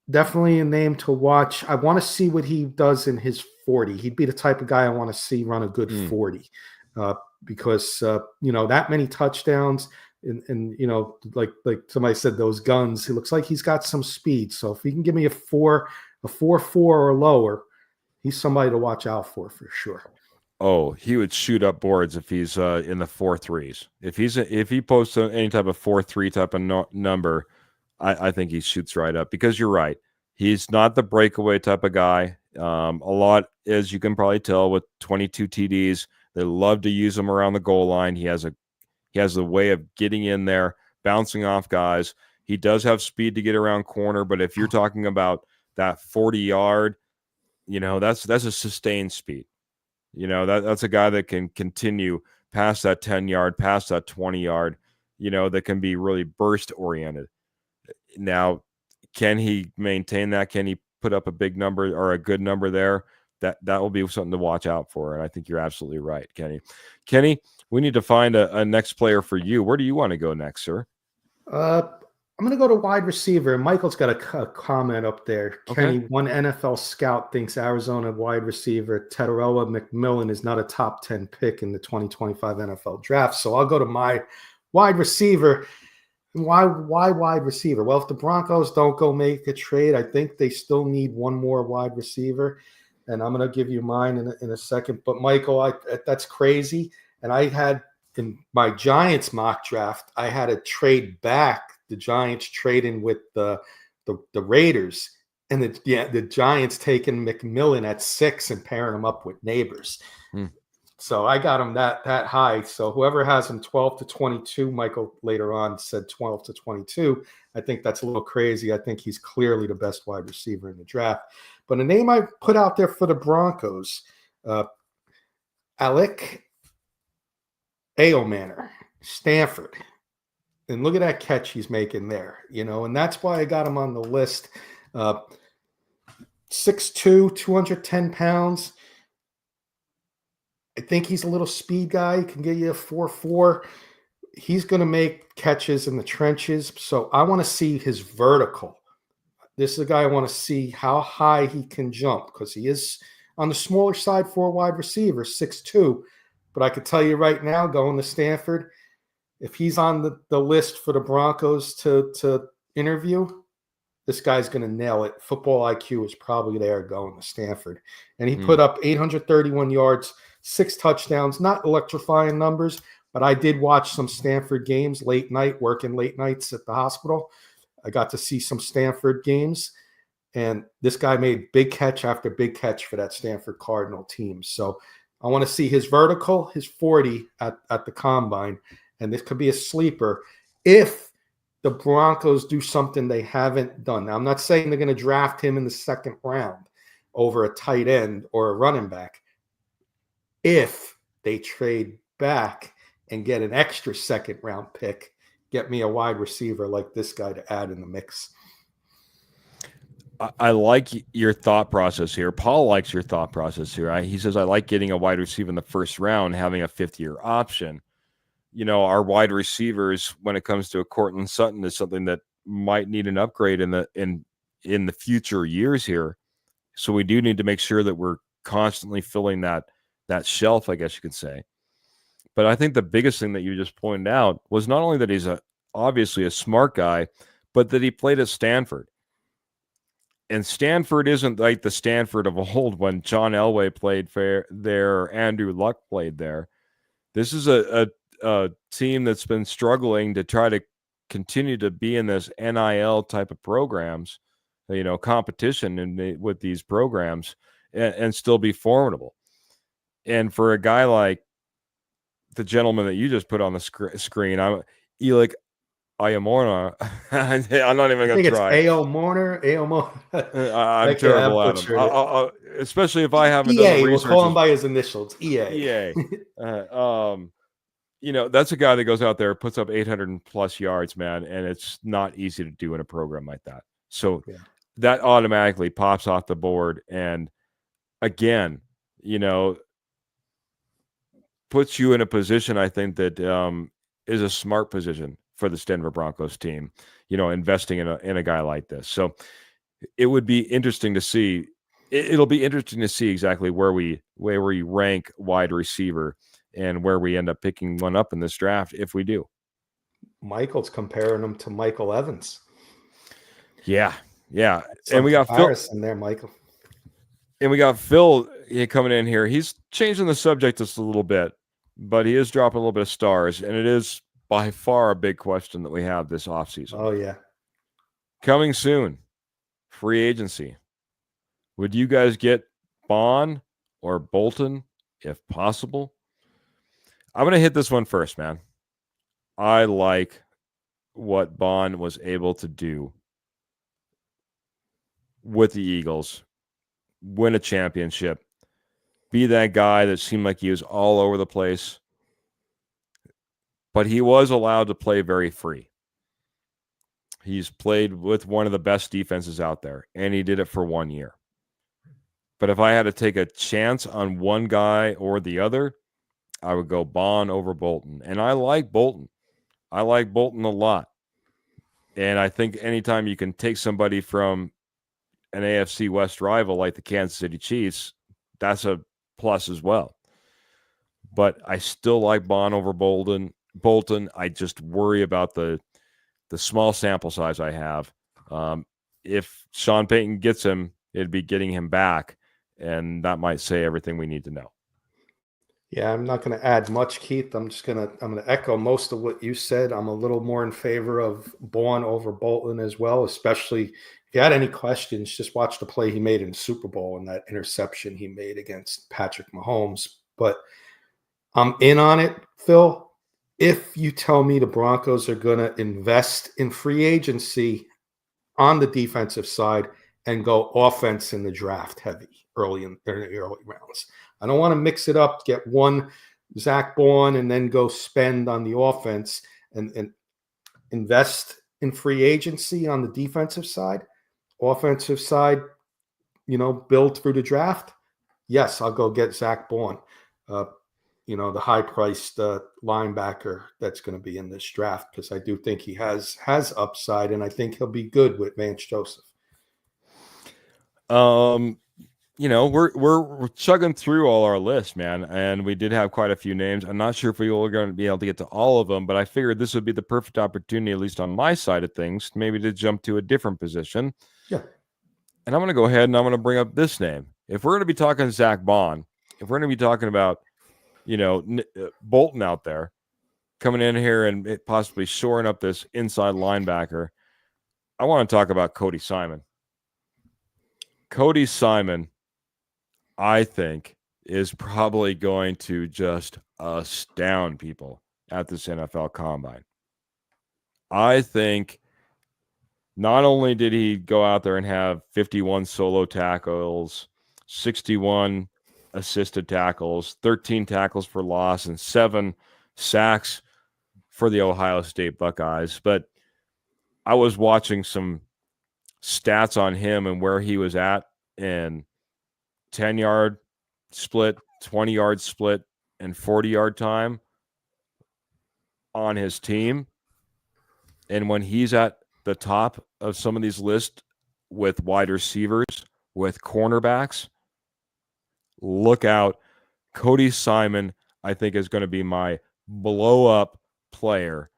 definitely a name to watch. I want to see what he does in his 40. He'd be the type of guy I want to see run a good 40 because, that many touchdowns and like somebody said, those guns, he looks like he's got some speed. So if he can give me a 4.4 or lower, he's somebody to watch out for sure. Oh, he would shoot up boards if he's in the 4.3s. If he posts any type of 4.3 type of number, I think he shoots right up because you're right. He's not the breakaway type of guy. A lot, as you can probably tell, with 22 TDs, they love to use him around the goal line. He has a way of getting in there, bouncing off guys. He does have speed to get around corner, but if you're talking about that 40-yard, that's a sustained speed. That's a guy that can continue past that 10-yard, past that 20-yard, that can be really burst-oriented. Now, can he maintain that? Can he put up a big number or a good number there? That will be something to watch out for, and I think you're absolutely right, Kenny. Kenny, we need to find a next player for you. Where do you want to go next, sir? I'm going to go to wide receiver. Michael's got a comment up there. Okay. Kenny, one NFL scout thinks Arizona wide receiver Teteroa McMillan is not a top 10 pick in the 2025 NFL draft. So I'll go to my wide receiver. Why wide receiver? Well, if the Broncos don't go make a trade, I think they still need one more wide receiver. And I'm going to give you mine in a second. But Michael, that's crazy. And I had in my Giants mock draft, I had to trade back. The Giants trading with the Raiders, and the Giants taking McMillan at 6 and pairing him up with Neighbors. So I got him that high. So whoever has him 12 to 22, Michael later on said 12 to 22. I think that's a little crazy. I think he's clearly the best wide receiver in the draft. But a name I put out there for the Broncos, Alec Aomanor, Stanford. And look at that catch he's making there, and that's why I got him on the list. 6'2", 210 pounds. I think he's a little speed guy. He can get you a 4.4. He's going to make catches in the trenches. So I want to see his vertical. This is a guy I want to see how high he can jump, because he is on the smaller side for a wide receiver, 6'2". But I could tell you right now, going to Stanford, if he's on the list for the Broncos to interview, this guy's going to nail it. Football IQ is probably there going to Stanford. And he put up 831 yards, 6 touchdowns, not electrifying numbers, but I did watch some Stanford games late night, working late nights at the hospital. I got to see some Stanford games, and this guy made big catch after big catch for that Stanford Cardinal team. So I want to see his vertical, his 40 at the combine, and this could be a sleeper if the Broncos do something they haven't done. Now, I'm not saying they're going to draft him in the 2nd round over a tight end or a running back. If they trade back and get an extra 2nd round pick, get me a wide receiver like this guy to add in the mix. I like your thought process here. Paul likes your thought process here. He says, I like getting a wide receiver in the 1st round, having a 5th-year option. Our wide receivers, when it comes to a Cortland Sutton, is something that might need an upgrade in the future years here. So we do need to make sure that we're constantly filling that shelf, I guess you could say. But I think the biggest thing that you just pointed out was not only that he's obviously a smart guy, but that he played at Stanford. And Stanford isn't like the Stanford of old when John Elway played there, Andrew Luck played there. This is a team that's been struggling to try to continue to be in this NIL type of programs, competition with these programs, and still be formidable. And for a guy like the gentleman that you just put on the screen, I'm Elic Ayamorna. I'm not even going to try. It's Aomorner. I'm terrible at him. Especially if I haven't done the research. We'll call him by his initials. EA. That's a guy that goes out there, puts up 800 plus yards, man, and it's not easy to do in a program like that. So that automatically pops off the board, and again, puts you in a position, I think, that is a smart position for this Denver Broncos team, investing in a guy like this. So it would be interesting to see. It'll be interesting to see exactly where we rank wide receiver and where we end up picking one up in this draft if we do. Michael's comparing him to Michael Evans. Yeah. And we got Phil in there, Michael. And we got Phil coming in here. He's changing the subject just a little bit, but he is dropping a little bit of stars, and it is by far a big question that we have this offseason. Oh, yeah. Coming soon, free agency. Would you guys get Bond or Bolton if possible? I'm going to hit this one first, man. I like what Bond was able to do with the Eagles, win a championship, be that guy that seemed like he was all over the place, but he was allowed to play very free. He's played with one of the best defenses out there, and he did it for 1 year. But if I had to take a chance on one guy or the other, I would go Bond over Bolton. And I like Bolton. I like Bolton a lot. And I think anytime you can take somebody from an AFC West rival like the Kansas City Chiefs, that's a plus as well. But I still like Bond over Bolton. I just worry about the small sample size I have. If Sean Payton gets him, it'd be getting him back, and that might say everything we need to know. Yeah, I'm not going to add much, Keith. I'm going to echo most of what you said. I'm a little more in favor of Bourne over Bolton as well, especially if you had any questions, just watch the play he made in the Super Bowl and that interception he made against Patrick Mahomes. But I'm in on it, Phil. If you tell me the Broncos are going to invest in free agency on the defensive side and go offense in the draft heavy early in the early rounds. I don't want to mix it up, get one Zach Bourne and then go spend on the offense and invest in free agency on the defensive side. Offensive side, build through the draft. Yes, I'll go get Zach Bourne. The high-priced linebacker that's going to be in this draft, because I do think he has upside, and I think he'll be good with Vance Joseph. We're chugging through all our lists, man, and we did have quite a few names. I'm not sure if we were going to be able to get to all of them, but I figured this would be the perfect opportunity, at least on my side of things, maybe to jump to a different position. Yeah. And I'm going to go ahead and I'm going to bring up this name. If we're going to be talking Zach Bond, if we're going to be talking about, Bolton out there coming in here and possibly shoring up this inside linebacker, I want to talk about Cody Simon. Cody Simon, I think, is probably going to just astound people at this NFL Combine. I think not only did he go out there and have 51 solo tackles, 61 assisted tackles, 13 tackles for loss, and 7 sacks for the Ohio State Buckeyes, but I was watching some stats on him and where he was at in 10-yard split, 20-yard split, and 40-yard time on his team. And when he's at the top of some of these lists with wide receivers, with cornerbacks, look out. Cody Simon, I think, is going to be my blow-up player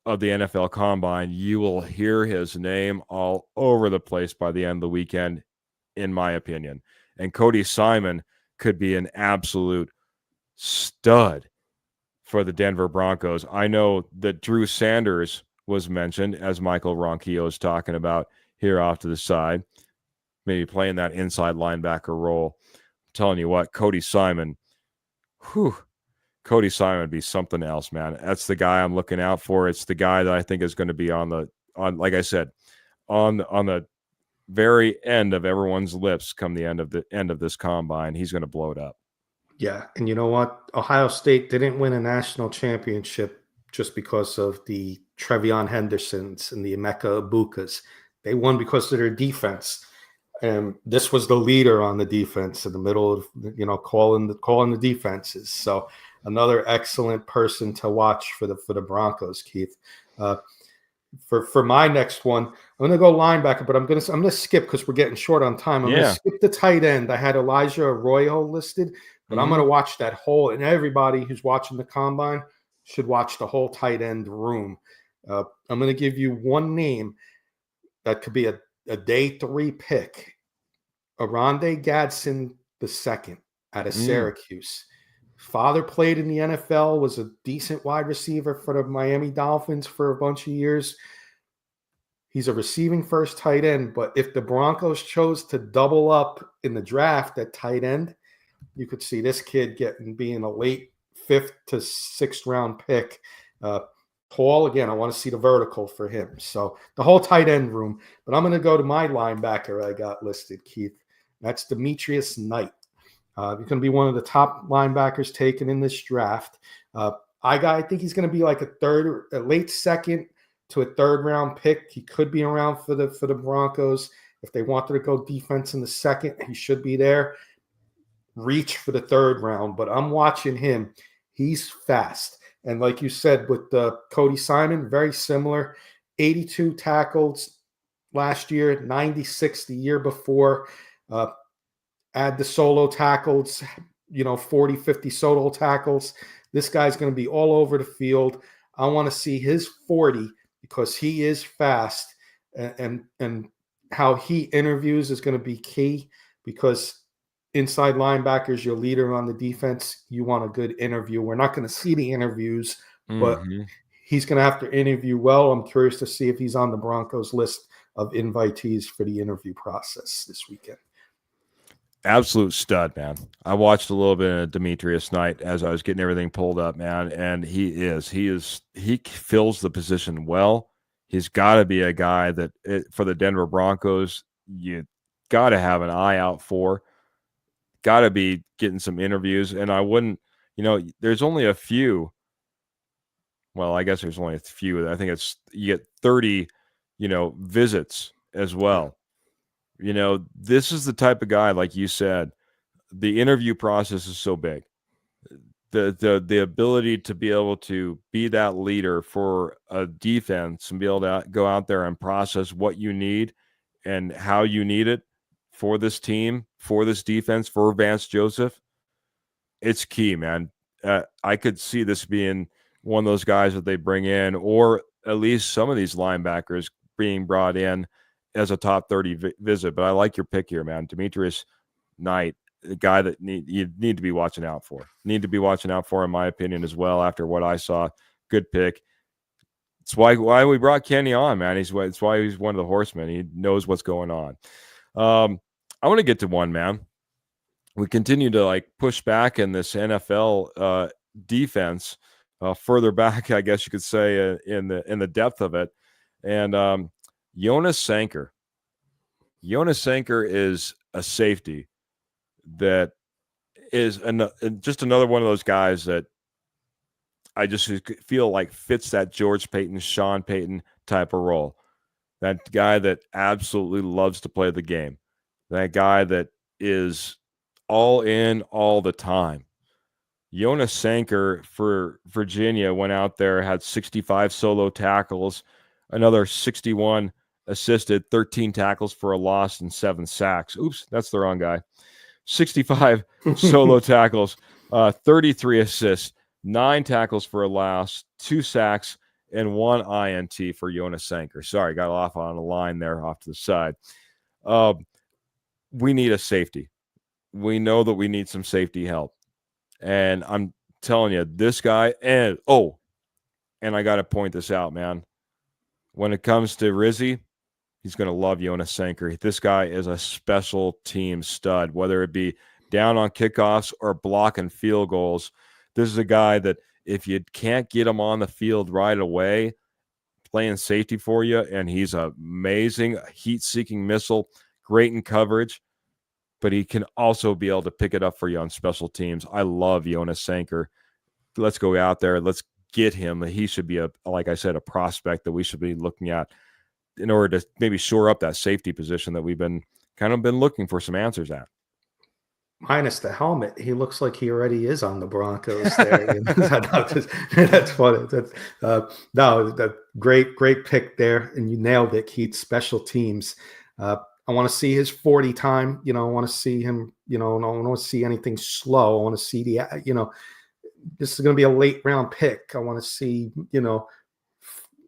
of the NFL Combine. You will hear his name all over the place by the end of the weekend, in my opinion. And Cody Simon could be an absolute stud for the Denver Broncos. I know that Drew Sanders was mentioned, as Michael Ronquillo is talking about here off to the side, maybe playing that inside linebacker role. I'm telling you what, Cody Simon would be something else, man. That's the guy I'm looking out for. It's the guy that I think is going to be on like I said, on the very end of everyone's lips come the end of this combine. He's going to blow it up. Yeah, and you know what? Ohio State didn't win a national championship just because of the Trevion Hendersons and the Emeka Ibukas. They won because of their defense. And this was the leader on the defense in the middle of, calling the defenses. So another excellent person to watch for the Broncos, Keith. For my next one, I'm going to go linebacker, but I'm going to skip because we're getting short on time. I'm going to skip the tight end. I had Elijah Arroyo listed, but I'm going to watch that whole, and everybody who's watching the combine should watch the whole tight end room. I'm going to give you one name that could be a day 3 pick. Oronde Gadsden II out of Syracuse. Father played in the NFL, was a decent wide receiver for the Miami Dolphins for a bunch of years. He's a receiving first tight end, but if the Broncos chose to double up in the draft at tight end, you could see this kid being a late 5th to 6th round pick. Tall, again, I want to see the vertical for him. So the whole tight end room. But I'm going to go to my linebacker I got listed, Keith. That's Demetrius Knight. He's going to be one of the top linebackers taken in this draft. I think he's going to be like a late 2nd to a 3rd round pick. He could be around for the Broncos. If they wanted to go defense in the 2nd, he should be there. Reach for the 3rd round, but I'm watching him. He's fast. And like you said, with Cody Simon, very similar. 82 tackles last year, 96 the year before. Add the solo tackles, 40, 50 solo tackles. This guy's going to be all over the field. I want to see his 40 because he is fast, and how he interviews is going to be key, because inside linebackers, your leader on the defense, you want a good interview. We're not going to see the interviews, but he's going to have to interview well. I'm curious to see if he's on the Broncos list of invitees for the interview process this weekend. Absolute stud, man. I watched a little bit of Demetrius Knight as I was getting everything pulled up, man, and he fills the position well. He's got to be a guy that for the Denver Broncos, you got to have an eye out for. Got to be getting some interviews, and I wouldn't, there's only a few. Well, I guess there's only a few. I think you get 30, visits as well. This is the type of guy, like you said, the interview process is so big. The ability to be able to be that leader for a defense and be able to go out there and process what you need and how you need it for this team, for this defense, for Vance Joseph, it's key, man. I could see this being one of those guys that they bring in, or at least some of these linebackers being brought in as a top 30 visit. But I like your pick here, man. Demetrius Knight, the guy that you need to be watching out for. Need to be watching out for, in my opinion, as well, after what I saw. Good pick. It's why we brought Kenny on, man. It's why he's one of the horsemen. He knows what's going on. I want to get to one, man. We continue to push back in this NFL defense, further back, I guess you could say, in the depth of it. And Jonas Sanker. Jonas Sanker is a safety that is just another one of those guys that I just feel like fits that George Payton, Sean Payton type of role. That guy that absolutely loves to play the game. That guy that is all in all the time. Jonas Sanker for Virginia went out there, had 65 solo tackles, another 61 assisted, 13 tackles for a loss, and 7 sacks. Oops, that's the wrong guy. 65 solo tackles, 33 assists, 9 tackles for a loss, 2 sacks, and 1 INT for Jonas Sanker. Sorry, got off on a line there off to the side. We need a safety. We know that we need some safety help. And I'm telling you, this guy, and I got to point this out, man. When it comes to Rizzy, he's going to love Jonas Sanker. This guy is a special team stud, whether it be down on kickoffs or blocking field goals. This is a guy that if you can't get him on the field right away, playing safety for you, and he's an amazing heat-seeking missile, great in coverage, but he can also be able to pick it up for you on special teams. I love Jonas Sanker. Let's go out there. Let's get him. He should be, like I said, a prospect that we should be looking at in order to maybe shore up that safety position that we've been looking for some answers at. Minus the helmet, he looks like he already is on the Broncos there. That's funny. That great pick there, and you nailed it, Keith. Special teams. I want to see his 40 time. I want to see him. I don't want to see anything slow. I want to see this is going to be a late round pick. I want to see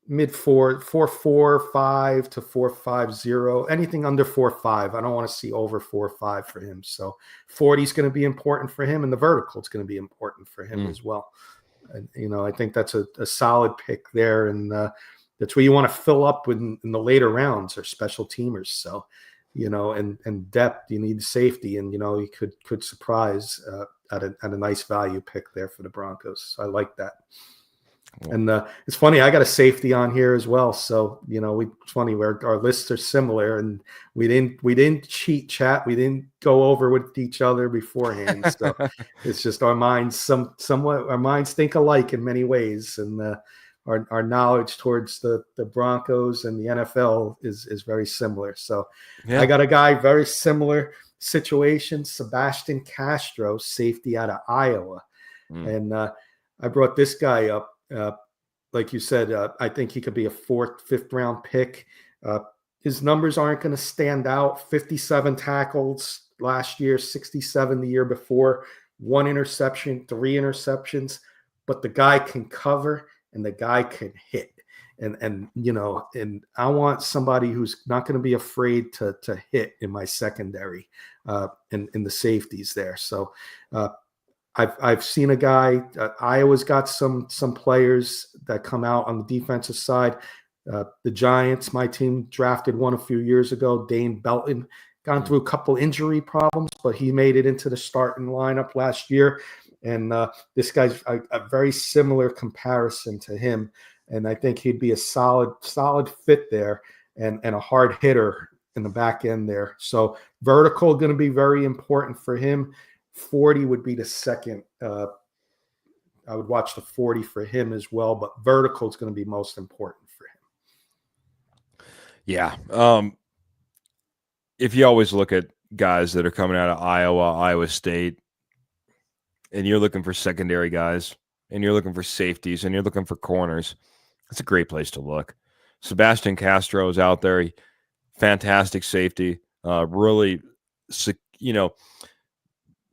mid 4.45 to 4.50, anything under 4.5. I don't want to see over 4.5 for him. So 40 is going to be important for him, and the vertical is going to be important for him as well. And, I think that's a solid pick there, and that's where you want to fill up in the later rounds or special teamers. So, and depth, you need safety, and you could surprise at a nice value pick there for the Broncos. So I like that. And it's funny, I got a safety on here as well. So, it's funny where our lists are similar, and we didn't cheat chat. We didn't go over with each other beforehand. So it's just our minds our minds think alike in many ways. And our knowledge towards the Broncos and the NFL is very similar. So yeah. I got a guy, very similar situation, Sebastian Castro, safety out of Iowa. And I brought this guy up. Like you said, I think he could be a 4th, 5th round pick. His numbers aren't going to stand out. 57 tackles last year, 67 the year before, 1 interception, 3 interceptions. But the guy can cover and the guy can hit. and and I want somebody who's not going to be afraid to hit in my secondary, in the safeties there. So I've seen a guy. Iowa's got some players that come out on the defensive side. The Giants, my team, drafted one a few years ago, Dane Belton. Gone through a couple injury problems, but he made it into the starting lineup last year. And this guy's a very similar comparison to him. And I think he'd be a solid fit there, and a hard hitter in the back end there. So vertical going to be very important for him. 40 would be the second. I would watch the 40 for him as well, but vertical is going to be most important for him. Yeah. If you always look at guys that are coming out of Iowa, Iowa State, and you're looking for secondary guys, and you're looking for safeties, and you're looking for corners, it's a great place to look. Sebastian Castro is out there. Fantastic safety. Really,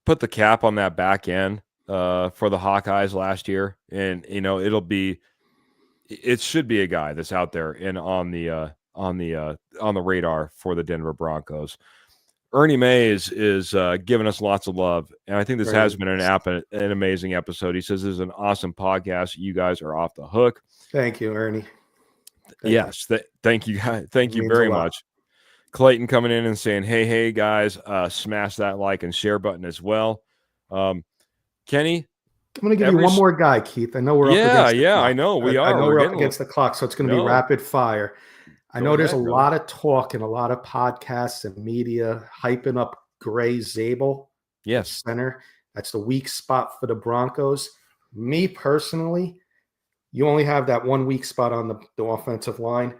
put the cap on that back end for the Hawkeyes last year. And, it should be a guy that's out there and on the radar for the Denver Broncos. Ernie May is giving us lots of love, and I think this has been an amazing episode. He says this is an awesome podcast. You guys are off the hook. Thank you, Ernie. Thank you, guys. Thank you very much. Clayton coming in and saying, "Hey, guys, smash that like and share button as well." Kenny, I'm going to give you one more guy, Keith. I know we're up against the clock. I know we are. I know we're up against the clock, so it's going to be rapid fire. I know there's a lot of talk and a lot of podcasts and media hyping up Gray Zabel. Yes. Center. That's the weak spot for the Broncos. Me personally, you only have that one weak spot on the offensive line.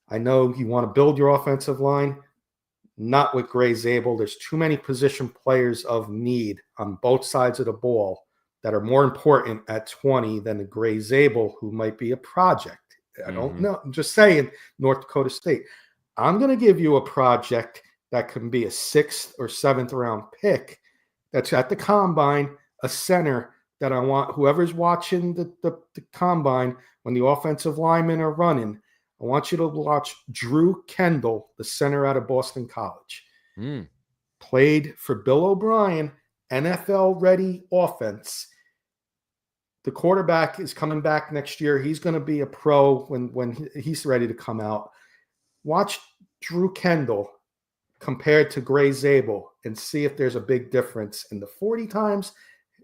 I know you want to build your offensive line. Not with Gray Zabel. There's too many position players of need on both sides of the ball that are more important at 20 than the Gray Zabel, who might be a project. I don't know. I'm just saying, North Dakota State. I'm going to give you a project that can be a 6th or 7th round pick that's at the combine, a center that I want whoever's watching the combine when the offensive linemen are running. I want you to watch Drew Kendall, the center out of Boston College. Played for Bill O'Brien, NFL-ready offense. The quarterback is coming back next year. He's going to be a pro when he's ready to come out. Watch Drew Kendall compared to Gray Zabel and see if there's a big difference in the 40 times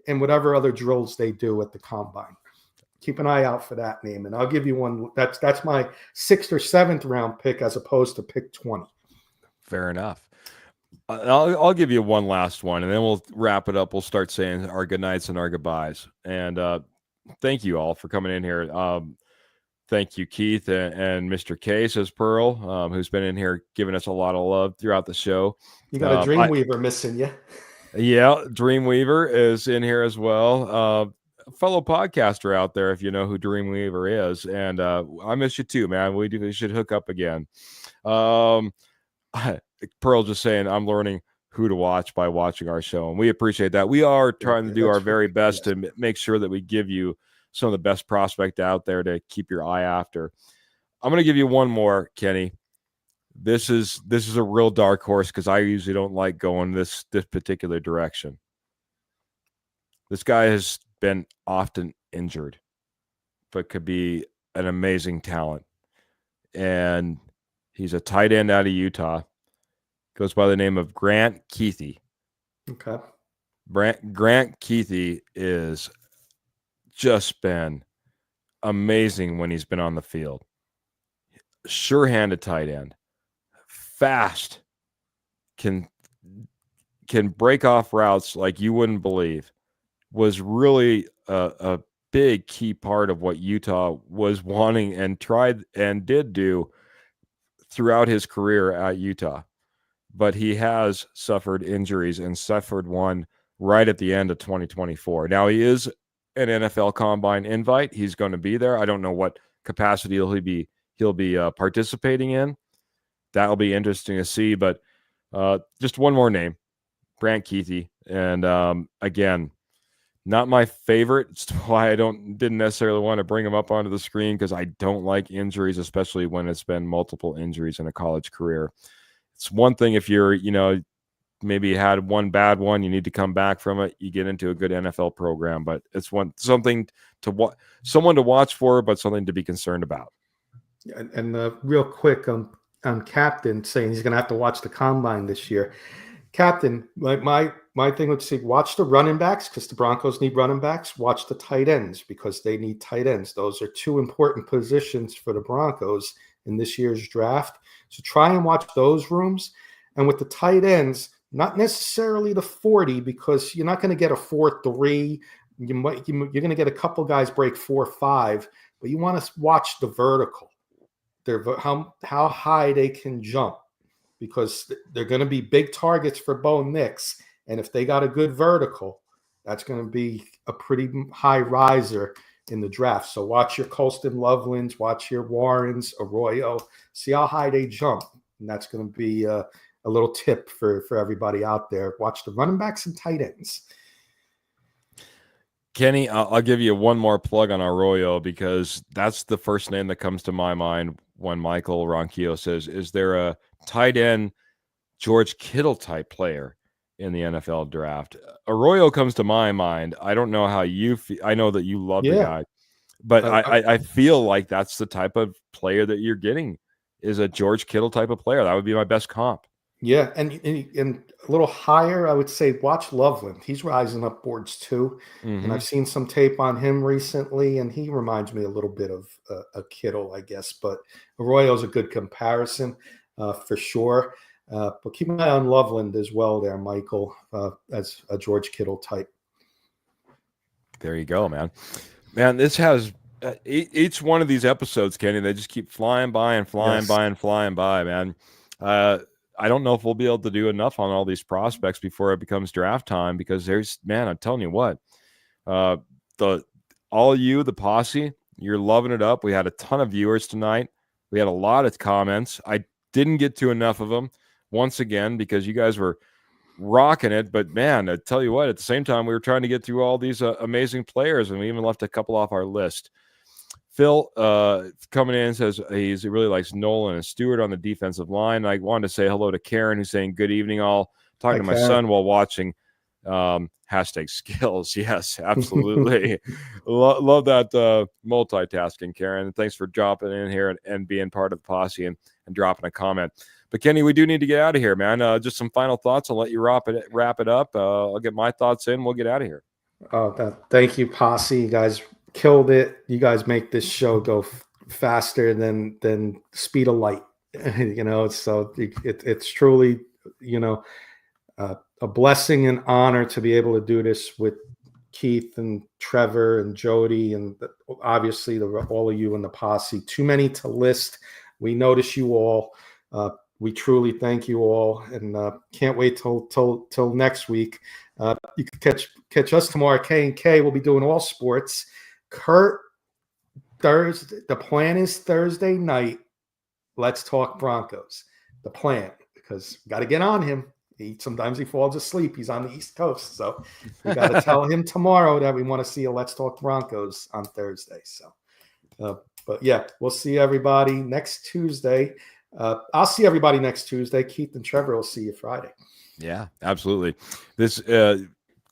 and whatever other drills they do at the combine. Keep an eye out for that name, and I'll give you one. That's my 6th or 7th round pick as opposed to pick 20. Fair enough. I'll give you one last one, and then we'll wrap it up. We'll start saying our good nights and our goodbyes. And thank you all for coming in here. Thank you, Keith and Mr. K, says Pearl, who's been in here giving us a lot of love throughout the show. You got a Dreamweaver missing you. Yeah, Dreamweaver is in here as well. Fellow podcaster out there, if you know who Dreamweaver is. And I miss you too, man. We should hook up again. Pearl just saying I'm learning who to watch by watching our show, and we appreciate that. We are trying to do our very best to make sure that we give you some of the best prospect out there to keep your eye after. I'm going to give you one more, Kenny. This is a real dark horse because I usually don't like going this particular direction. This guy has been often injured, but could be an amazing talent. And he's a tight end out of Utah. Goes by the name of Grant Keithy. Okay. Grant Keithy is just been amazing when he's been on the field. Sure-handed tight end. Fast. Can break off routes like you wouldn't believe. Was really a big key part of what Utah was wanting and tried and did do throughout his career at Utah. But he has suffered injuries and suffered one right at the end of 2024. Now he is an NFL Combine invite. He's going to be there. I don't know what capacity he'll be participating in. That'll be interesting to see. But just one more name, Grant Keithy, and again, Not my favorite. It's why I didn't necessarily want to bring him up onto the screen, because I don't like injuries, especially when it's been multiple injuries in a college career. It's one thing if you're, maybe you had one bad one, you need to come back from it, you get into a good NFL program, but it's something someone to watch for, but something to be concerned about. And real quick on Captain saying he's going to have to watch the combine this year. Captain, my thing would say watch the running backs because the Broncos need running backs. Watch the tight ends because they need tight ends. Those are two important positions for the Broncos in this year's draft. So try and watch those rooms. And with the tight ends, not necessarily the 40, because you're not going to get a 4.3. You're going to get a couple guys break 4.5, but you want to watch the vertical. How high they can jump, because they're going to be big targets for Bo Nix. And if they got a good vertical, that's going to be a pretty high riser in the draft. So watch your Colston Lovelands, watch your Warrens, Arroyo, see how high they jump. And that's going to be a little tip for everybody out there. Watch the running backs and tight ends. Kenny, I'll give you one more plug on Arroyo, because that's the first name that comes to my mind when Michael Ronquillo says, is there a tight end George Kittle type player in the NFL draft? Arroyo comes to my mind. I don't know how you feel. I know that you love the guy, but I feel like that's the type of player that you're getting, is a George Kittle type of player. That would be my best comp. Yeah, and a little higher, I would say watch Loveland. He's rising up boards too, and I've seen some tape on him recently, and he reminds me a little bit of a Kittle, I guess. But Arroyo's a good comparison for sure. But keep an eye on Loveland as well there, Michael, as a George Kittle type. There you go, man. Man, this has each one of these episodes, Kenny, they just keep flying by and flying by and flying by, man. I don't know if we'll be able to do enough on all these prospects before it becomes draft time, because I'm telling you what, all you, the posse, you're loving it up. We had a ton of viewers tonight. We had a lot of comments. I didn't get to enough of them once again, because you guys were rocking it. But man, I tell you what, at the same time, we were trying to get through all these amazing players, and we even left a couple off our list. Phil coming in says he really likes Nolan and Stewart on the defensive line. I wanted to say hello to Karen, who's saying good evening all. Talking to my son while watching #skills. Yes, absolutely. Love that multitasking, Karen. Thanks for dropping in here and being part of the posse and dropping a comment. But Kenny, we do need to get out of here, man. Just some final thoughts. I'll let you wrap it up. I'll get my thoughts in. We'll get out of here. Thank you, posse. You guys killed it. You guys make this show go faster than speed of light. So it's truly, a blessing and honor to be able to do this with Keith and Trevor and Jody and obviously all of you in the posse. Too many to list. We notice you all. We truly thank you all, and can't wait till next week. You can catch us tomorrow. K&K. We'll be doing all sports. Kurt, Thursday. The plan is Thursday night. Let's talk Broncos. The plan, because we got to get on him. Sometimes he falls asleep. He's on the East Coast, so we got to tell him tomorrow that we want to see a Let's Talk Broncos on Thursday. So, but yeah, we'll see everybody next Tuesday. I'll see everybody next Tuesday. Keith and Trevor will see you Friday. Yeah, absolutely. This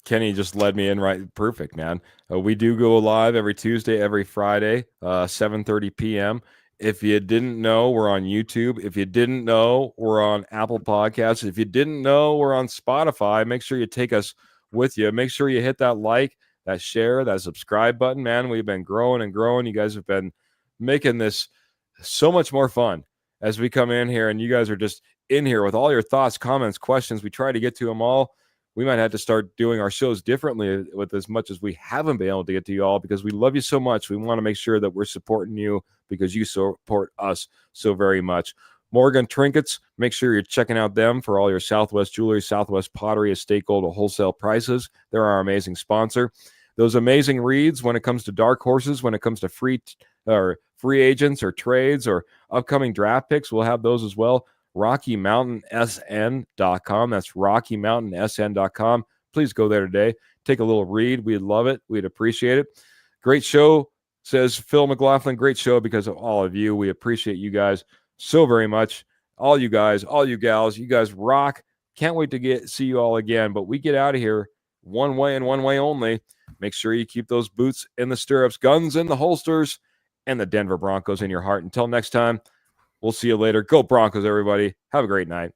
Kenny just led me in right. Perfect, man. We do go live every Tuesday, every Friday, 7:30 p.m. If you didn't know, we're on YouTube. If you didn't know, we're on Apple Podcasts. If you didn't know, we're on Spotify. Make sure you take us with you. Make sure you hit that like, that share, that subscribe button, man. We've been growing and growing. You guys have been making this so much more fun as we come in here, and you guys are just in here with all your thoughts, comments, questions. We try to get to them all. We might have to start doing our shows differently with as much as we haven't been able to get to you all, because we love you so much. We want to make sure that we're supporting you because you support us so very much. Morgan Trinkets, make sure you're checking out them for all your Southwest Jewelry, Southwest Pottery, Estate Gold at wholesale prices. They're our amazing sponsor. Those amazing reads when it comes to dark horses, when it comes to free agents or trades or upcoming draft picks, we'll have those as well. RockyMountainSN.com. That's RockyMountainSN.com. Please go there today. take a little read. We'd love it. We'd appreciate it. Great show, says Phil McLaughlin. Great show because of all of you. We appreciate you guys so very much. All you guys, all you gals, you guys rock. Can't wait to see you all again. But we get out of here one way and one way only. Make sure you keep those boots in the stirrups, guns in the holsters, and the Denver Broncos in your heart. Until next time, we'll see you later. Go Broncos, everybody. Have a great night.